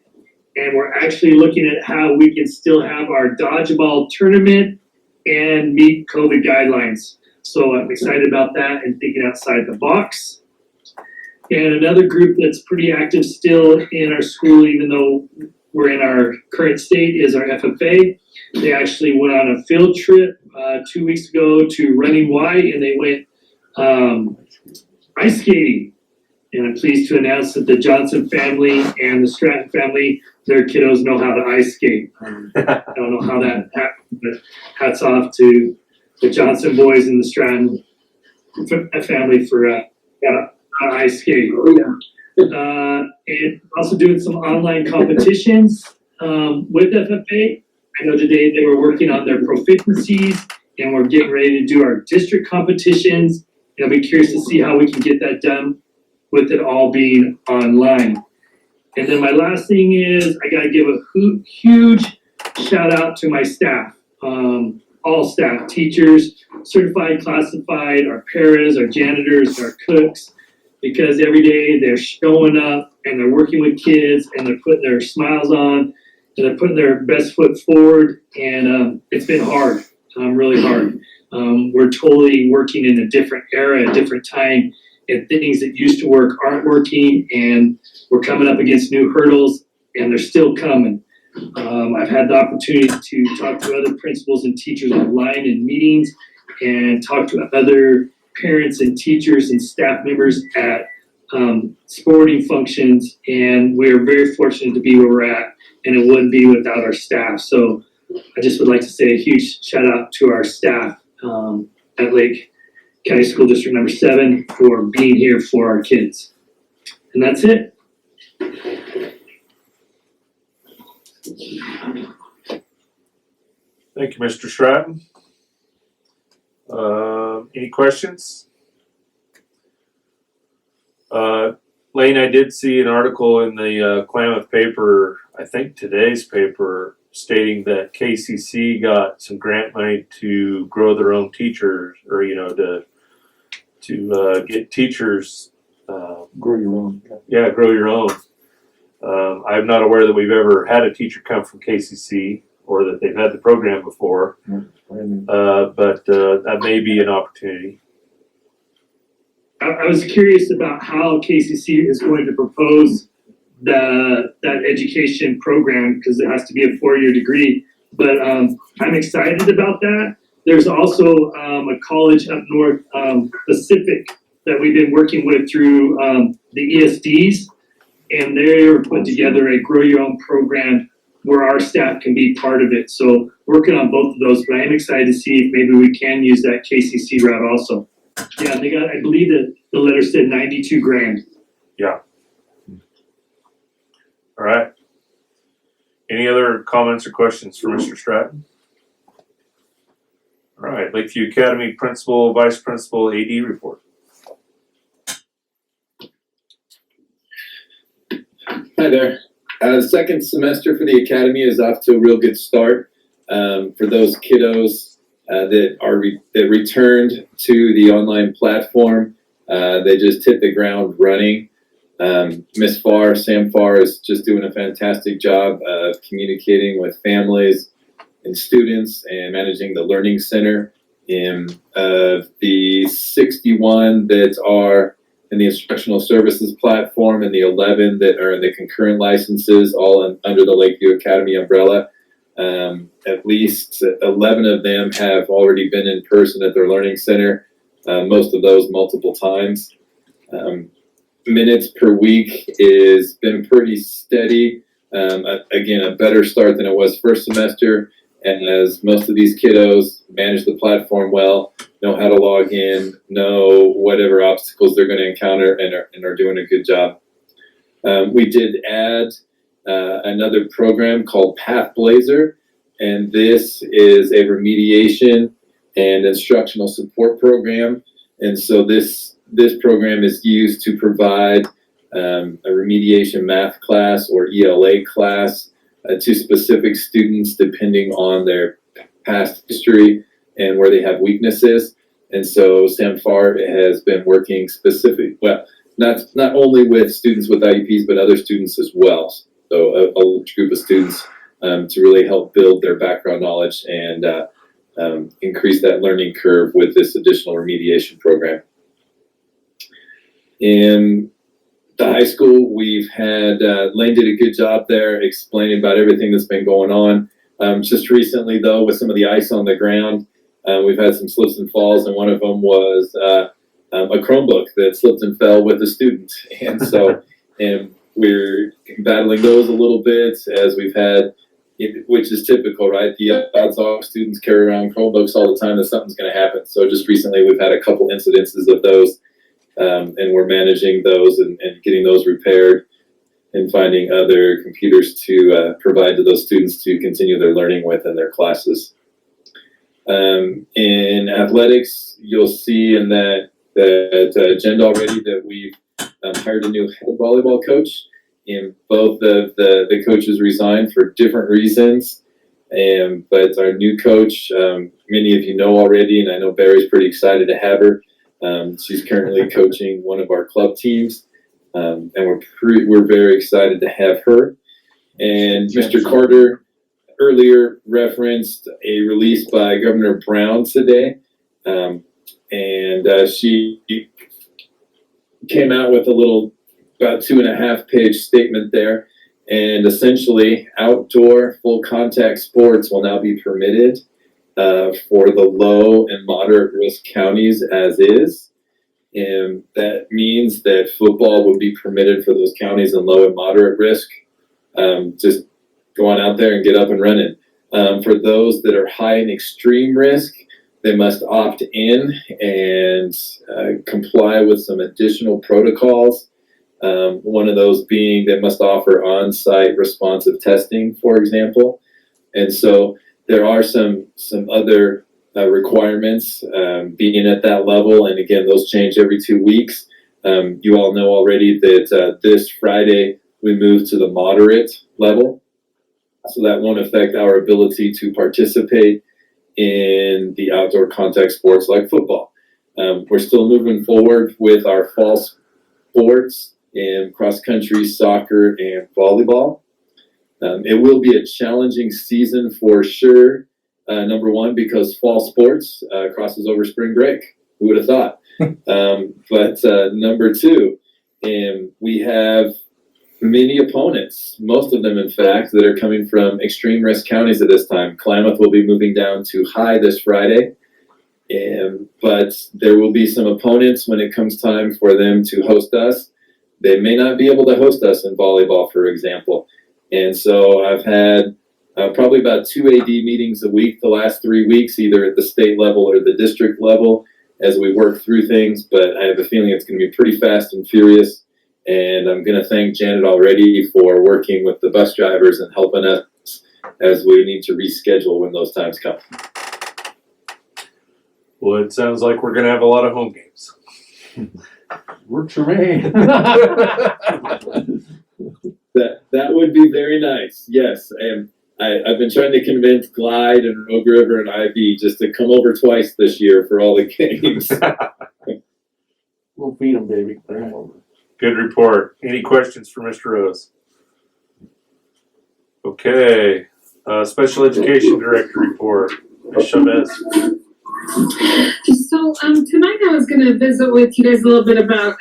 And we're actually looking at how we can still have our dodgeball tournament and meet COVID guidelines. So I'm excited about that and thinking outside the box. And another group that's pretty active still in our school, even though we're in our current state, is our FFA. They actually went on a field trip 2 weeks ago to Running White, and they went ice skating. And I'm pleased to announce that the Johnson family and the Stratton family, their kiddos know how to ice skate. I don't know how that happened, but hats off to the Johnson boys and the Stratton family for ice skating. And also doing some online competitions with FFA. I know today they were working on their proficiencies, and we're getting ready to do our district competitions. And I'll be curious to see how we can get that done with it all being online. And then my last thing is I gotta give a huge shout out to my staff, all staff, teachers, certified, classified, our paras, our janitors, our cooks, because every day they're showing up and they're working with kids and they're putting their smiles on and they're putting their best foot forward, and it's been hard, really hard. We're totally working in a different era, a different time, and things that used to work aren't working, and we're coming up against new hurdles, and they're still coming. I've had the opportunity to talk to other principals and teachers online in meetings and talk to other parents and teachers and staff members at sporting functions, and we're very fortunate to be where we're at, and it wouldn't be without our staff. So I just would like to say a huge shout out to our staff at Lake County School District number 7 for being here for our kids. And that's it.
Thank you, Mr. Stratton. Any questions? Lane, I did see an article in the Klamath paper, I think today's paper, stating that KCC got some grant money to grow their own teachers, or to get teachers.
Grow your own.
Yeah, grow your own. I'm not aware that we've ever had a teacher come from KCC or that they've had the program before, but that may be an opportunity.
I was curious about how KCC is going to propose that education program, because it has to be a 4-year degree. But I'm excited about that. There's also a college up north, Pacific, that we've been working with through the ESDs, and they're put together a grow your own program where our staff can be part of it. So working on both of those, but I am excited to see if maybe we can use that KCC route also. Yeah, they got, I believe that the letter said 92 grand.
Yeah. All right. Any other comments or questions for Mr. Stratton? All right, Lakeview Academy Principal, Vice Principal, AD report.
Hi there. Second semester for the Academy is off to a real good start. For those kiddos that returned to the online platform, they just hit the ground running. Miss Farr, Sam Farr, is just doing a fantastic job of communicating with families and students and managing the learning center. Of the 61 that are in the instructional services platform and the 11 that are in the concurrent licenses, all under the Lakeview Academy umbrella, at least 11 of them have already been in person at their learning center, most of those multiple times. Minutes per week has been pretty steady. Again, a better start than it was first semester. And as most of these kiddos manage the platform well, know how to log in, know whatever obstacles they're going to encounter, and are doing a good job. We did add another program called Path Blazer, and this is a remediation and instructional support program. And so this program is used to provide a remediation math class or ELA class to specific students depending on their past history and where they have weaknesses. And so Sam Farr has been working not only with students with IEPs, but other students as well. So a large group of students to really help build their background knowledge and increase that learning curve with this additional remediation program. In the high school, we've had, Lane did a good job there explaining about everything that's been going on. Just recently though, with some of the ice on the ground, we've had some slips and falls, and one of them was a Chromebook that slipped and fell with a student. And so, and we're battling those a little bit as we've had, which is typical, right? The odds are students carry around Chromebooks all the time that something's gonna happen. So just recently we've had a couple incidences of those. And we're managing those and getting those repaired and finding other computers to provide to those students to continue their learning with in their classes. In athletics, you'll see in that agenda already that we've hired a new head volleyball coach. And both of the coaches resigned for different reasons. But our new coach, many of you know already, and I know Barry's pretty excited to have her. She's currently coaching one of our club teams, and we're very excited to have her. And Mr. Carter earlier referenced a release by Governor Brown today, and she came out with a little about 2.5-page statement there, and essentially outdoor full contact sports will now be permitted for the low and moderate risk counties as is. And that means that football would be permitted for those counties in low and moderate risk. Just go on out there and get up and running. For those that are high and extreme risk, they must opt in and comply with some additional protocols. One of those being they must offer on-site responsive testing, for example. And so there are some other requirements being at that level, and again, those change every 2 weeks. You all know already that this Friday we moved to the moderate level, so that won't affect our ability to participate in the outdoor contact sports like football. We're still moving forward with our fall sports in cross country, soccer, and volleyball. It will be a challenging season for sure. Number one, because fall sports crosses over spring break. Who would have thought? But number two, we have many opponents, most of them in fact, that are coming from extreme risk counties at this time. Klamath will be moving down to high this Friday. But there will be some opponents when it comes time for them to host us. They may not be able to host us in volleyball, for example. And so I've had probably about 2 AD meetings a week the last 3 weeks, either at the state level or the district level, as we work through things. But I have a feeling it's going to be pretty fast and furious. And I'm going to thank Janet already for working with the bus drivers and helping us as we need to reschedule when those times come.
Well, it sounds like we're going to have a lot of home games.
Works for me.
That would be very nice. Yes, and I've been trying to convince Glide and Rogue River and Ivy just to come over twice this year for all the games.
We'll feed them, baby. Bring them over.
Good report. Any questions for Mr. Rose? Okay, Special Education Director report, Ms. Chavez.
So tonight I was going to visit with you guys a little bit about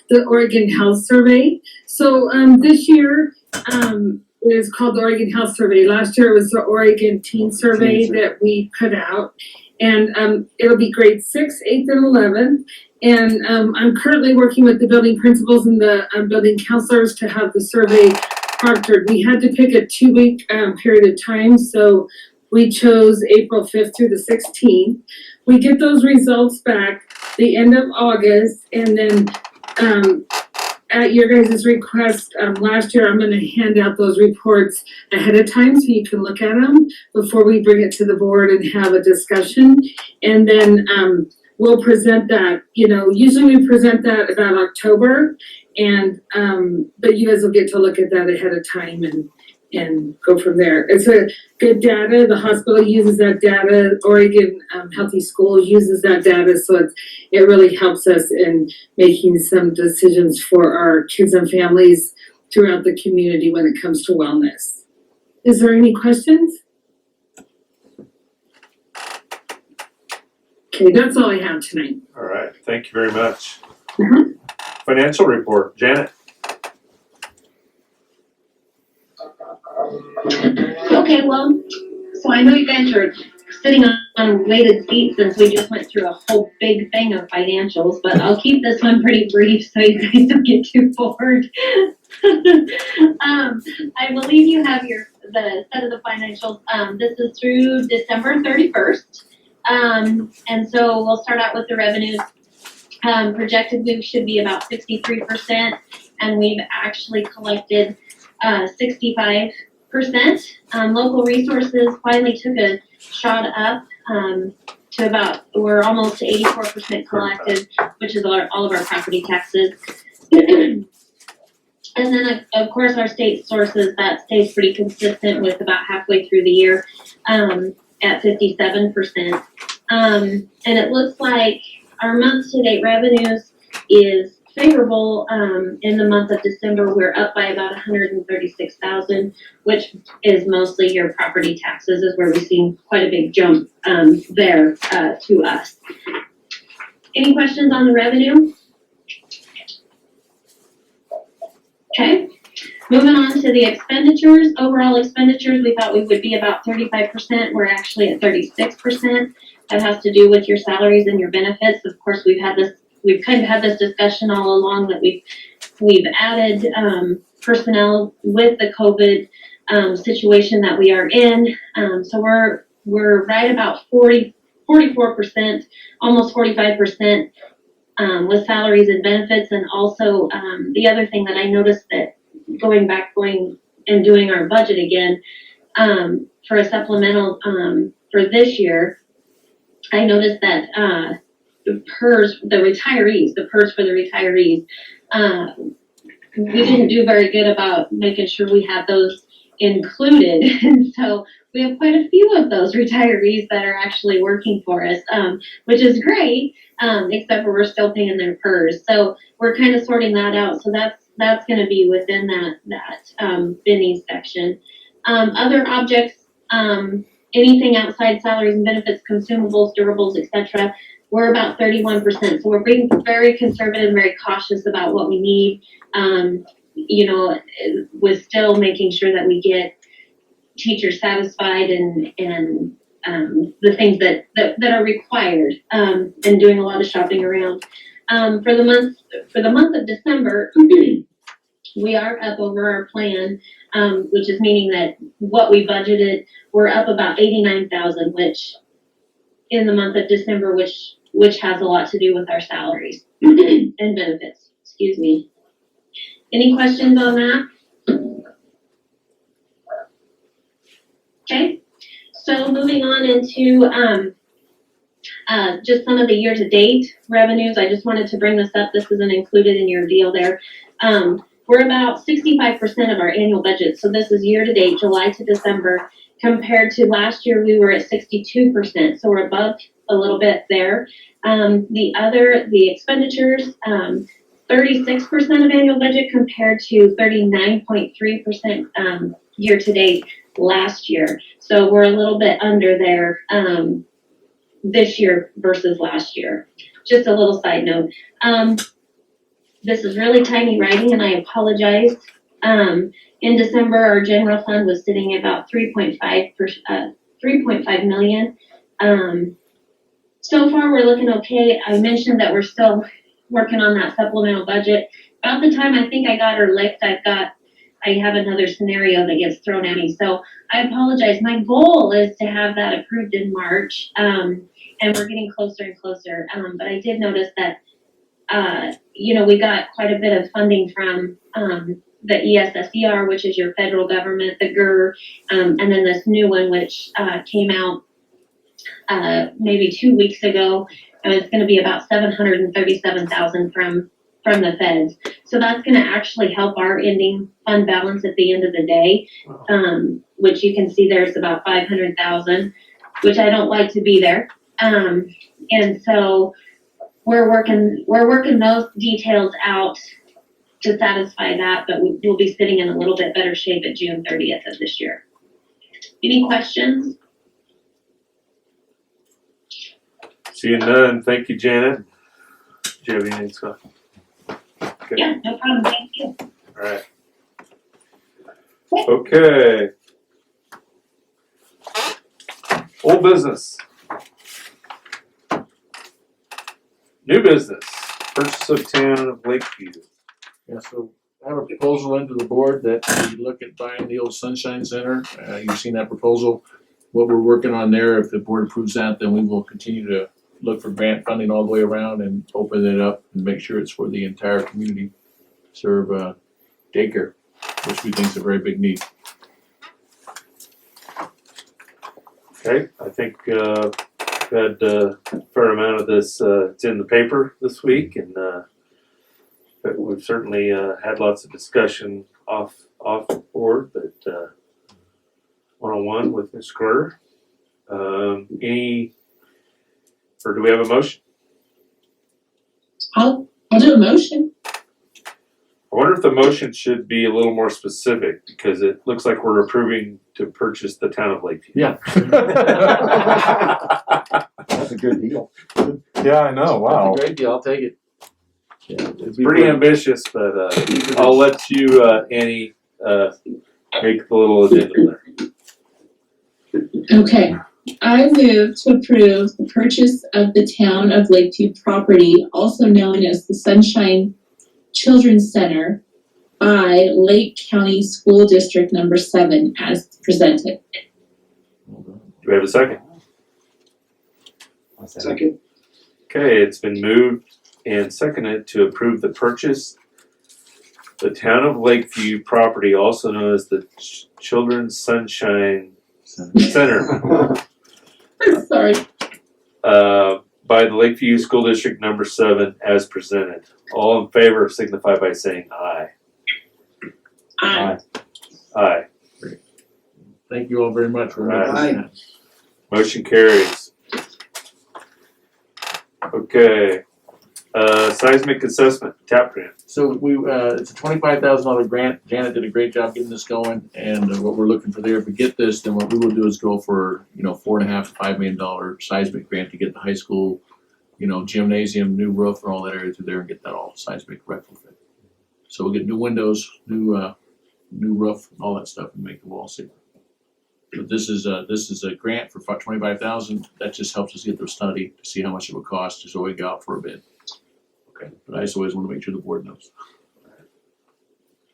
the Oregon Health Survey. So this year it is called the Oregon Health Survey. Last year it was the Oregon Teen Survey that we put out, and it'll be grades 6, 8th, and 11th. And I'm currently working with the building principals and the building counselors to have the survey proctored. We had to pick a 2-week period of time, so we chose April 5th through the 16th. We get those results back the end of August, and then at your guys' request last year, I'm going to hand out those reports ahead of time so you can look at them before we bring it to the board and have a discussion. And then we'll present that, usually we present that about October, and but you guys will get to look at that ahead of time and go from there. It's a good data. The hospital uses that data. Oregon Healthy Schools uses that data. So it really helps us in making some decisions for our kids and families throughout the community when it comes to wellness. Is there any questions? Okay, that's all I have tonight.
All right, thank you very much. Financial report, Janet.
Okay, well, so I know you guys are sitting on weighted seats since we just went through a whole big thing of financials, but I'll keep this one pretty brief so you guys don't get too bored. I believe you have the set of the financials. This is through December 31st. And so we'll start out with the revenues. Projected we should be about 63%, and we've actually collected 65%. Local resources finally took a shot up to about, we're almost 84% collected, which is all of our property taxes. And then of course our state sources, that stays pretty consistent with about halfway through the year at 57%. And it looks like our month-to-date revenues is favorable. In the month of December, we're up by about $136,000, which is mostly your property taxes, is where we've seen quite a big jump there to us. Any questions on the revenue? Okay, moving on to the expenditures. Overall expenditures, we thought we would be about 35%. We're actually at 36%. That has to do with your salaries and your benefits. Of course, we've kind of had this discussion all along that we've added personnel with the COVID situation that we are in. So we're right about 44%, almost 45% with salaries and benefits. And also the other thing that I noticed that going and doing our budget again for a supplemental for this year, I noticed that the PERS for the retirees, we didn't do very good about making sure we had those included. And so we have quite a few of those retirees that are actually working for us, which is great, except for we're still paying their PERS. So we're kind of sorting that out. So that's going to be within that Benny section. Other objects, anything outside salaries and benefits, consumables, durables, etc., we're about 31%. So we're being very conservative, very cautious about what we need, with still making sure that we get teachers satisfied and the things that are required, and doing a lot of shopping around. For the month of December, we are up over our plan, which is meaning that what we budgeted, we're up about $89,000, which in the month of December, which has a lot to do with our salaries and benefits. Excuse me. Any questions on that? Okay. So moving on into just some of the year-to-date revenues. I just wanted to bring this up. This isn't included in your deal there. We're about 65% of our annual budget. So this is year-to-date, July to December. Compared to last year, we were at 62%. So we're above a little bit there. The expenditures, 36% of annual budget compared to 39.3% year-to-date last year. So we're a little bit under there this year versus last year. Just a little side note. This is really tiny writing, and I apologize. In December, our general fund was sitting at about 3.5 million. So far, we're looking okay. I mentioned that we're still working on that supplemental budget. About the time I think I got her licked, I have another scenario that gets thrown at me. So I apologize. My goal is to have that approved in March, and we're getting closer and closer. But I did notice that, we got quite a bit of funding from the ESSER, which is your federal government, the GER, and then this new one, which came out maybe 2 weeks ago, and it's going to be about $737,000 from the feds. So that's going to actually help our ending fund balance at the end of the day, which you can see there's about 500,000, which I don't like to be there. And so we're working those details out to satisfy that, but we'll be sitting in a little bit better shape at June 30th of this year. Any questions?
Seeing none, thank you, Janet. Do you have anything, Scott? Okay.
Yeah, no problem. Thank you.
All right. Okay. Old business. New business. Purchase of town of Lakeview.
Yeah, so I have a proposal into the board that we look at buying the old Sunshine Center. You've seen that proposal. What we're working on there, if the board approves that, then we will continue to look for grant funding all the way around and open it up and make sure it's for the entire community. Serve daycare, which we think is a very big need.
Okay, I think we've had a fair amount of this. It's in the paper this week, and but we've certainly had lots of discussion off board, but one-on-one with Ms. Carter. Or do we have a motion?
I'll do a motion.
I wonder if the motion should be a little more specific, because it looks like we're approving to purchase the town of Lakeview.
Yeah.
That's a good deal.
Yeah, I know, wow.
That's a great deal, I'll take it. Yeah,
It's pretty ambitious, but I'll let you, Annie, make the little addendum there.
Okay. I move to approve the purchase of the town of Lakeview property, also known as the Sunshine Children's Center, by Lake County School District Number 7 as presented.
Do we have a second?
Second.
Okay, it's been moved and seconded to approve the purchase. The town of Lakeview property, also known as the Children's Sunshine Center.
Sorry.
By the Lakeview School District Number 7 as presented. All in favor signify by saying aye.
Aye.
Aye.
Thank you all very much for
Aye.
that.
Motion carries. Okay. Seismic assessment, TAP grant.
So it's a $25,000 grant. Janet did a great job getting this going, and what we're looking for there, if we get this, then what we will do is go for, $4.5 to $5 million seismic grant to get the high school, gymnasium, new roof, and all that area through there, and get that all seismic retrofit. So we'll get new windows, new roof, and all that stuff, and make the wall safer. But this is a grant for $25,000. That just helps us get the study to see how much it would cost, just so we go out for a bid. Okay, but I just always want to make sure the board knows.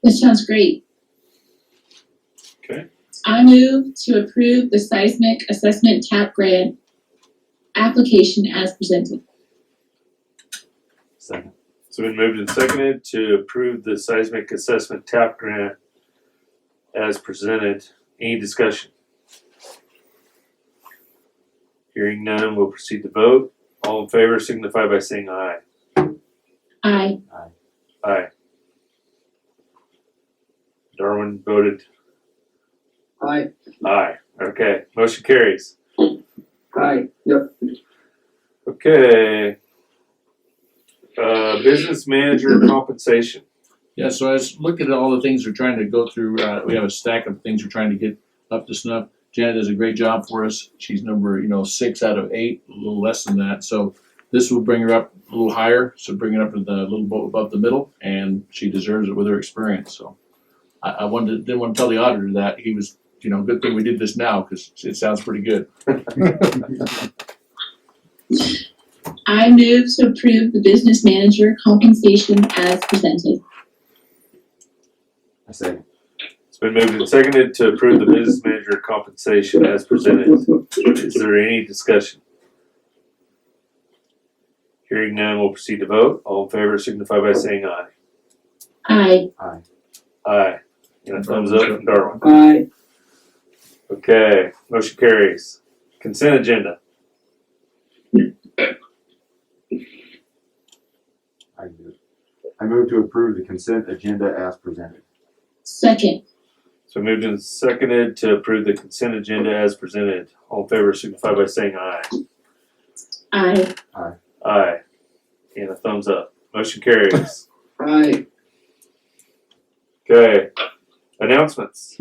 This sounds great.
Okay.
I move to approve the seismic assessment TAP grant application as presented.
Second.
It's been moved and seconded to approve the seismic assessment TAP grant as presented. Any discussion? Hearing none, we'll proceed to vote. All in favor signify by saying aye.
Aye.
Aye. Darwin voted
Aye.
aye. Okay, motion carries.
Aye. Yep.
Okay. Business manager compensation.
Yeah, so I was looking at all the things we're trying to go through. We have a stack of things we're trying to get up to snuff. Janet does a great job for us. She's number, 6 out of 8, a little less than that. So this will bring her up a little higher. So bring it up to the little bit above the middle, and she deserves it with her experience. So I didn't want to tell the auditor that. He was, good thing we did this now because it sounds pretty good.
I move to approve the business manager compensation as presented.
I say,
It's been moved and seconded to approve the business manager compensation as presented. Is there any discussion? Hearing none, we'll proceed to vote. All in favor signify by saying aye.
Aye.
Aye. And a thumbs up from Darwin.
Aye.
Okay, motion carries. Consent agenda.
I move to approve the consent agenda as presented.
Second.
So moved and seconded to approve the consent agenda as presented. All in favor signify by saying aye.
Aye.
Aye. And a thumbs up. Motion carries.
Aye.
Okay. Announcements.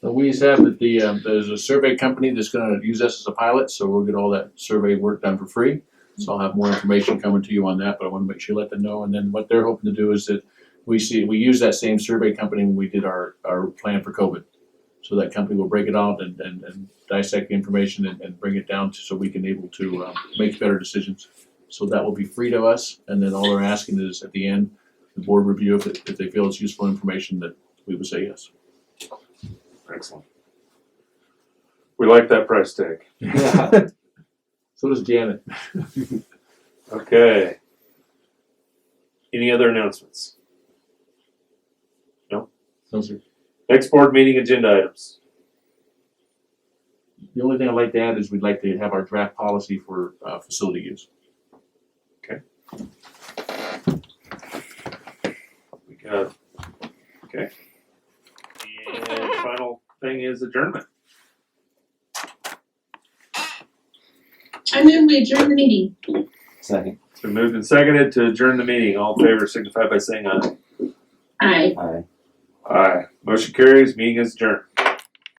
So we just have that there's a survey company that's going to use us as a pilot, so we'll get all that survey work done for free. So I'll have more information coming to you on that, but I want to make sure you let them know. And then what they're hoping to do is that we use that same survey company when we did our plan for COVID. So that company will break it out and dissect the information and bring it down so we can able to make better decisions. So that will be free to us, and then all they're asking is at the end, the board review if they feel it's useful information that we would say yes.
Excellent. We like that price tag.
Yeah. So does Janet.
Okay. Any other announcements? No?
No, sir.
Next board meeting agenda items.
The only thing I'd like to add is we'd like to have our draft policy for facility use.
We got, okay. And final thing is adjournment.
I move we adjourn the meeting.
Second.
It's been moved and seconded to adjourn the meeting. All in favor signify by saying aye.
Aye.
Aye.
Aye. Motion carries. Meeting is adjourned.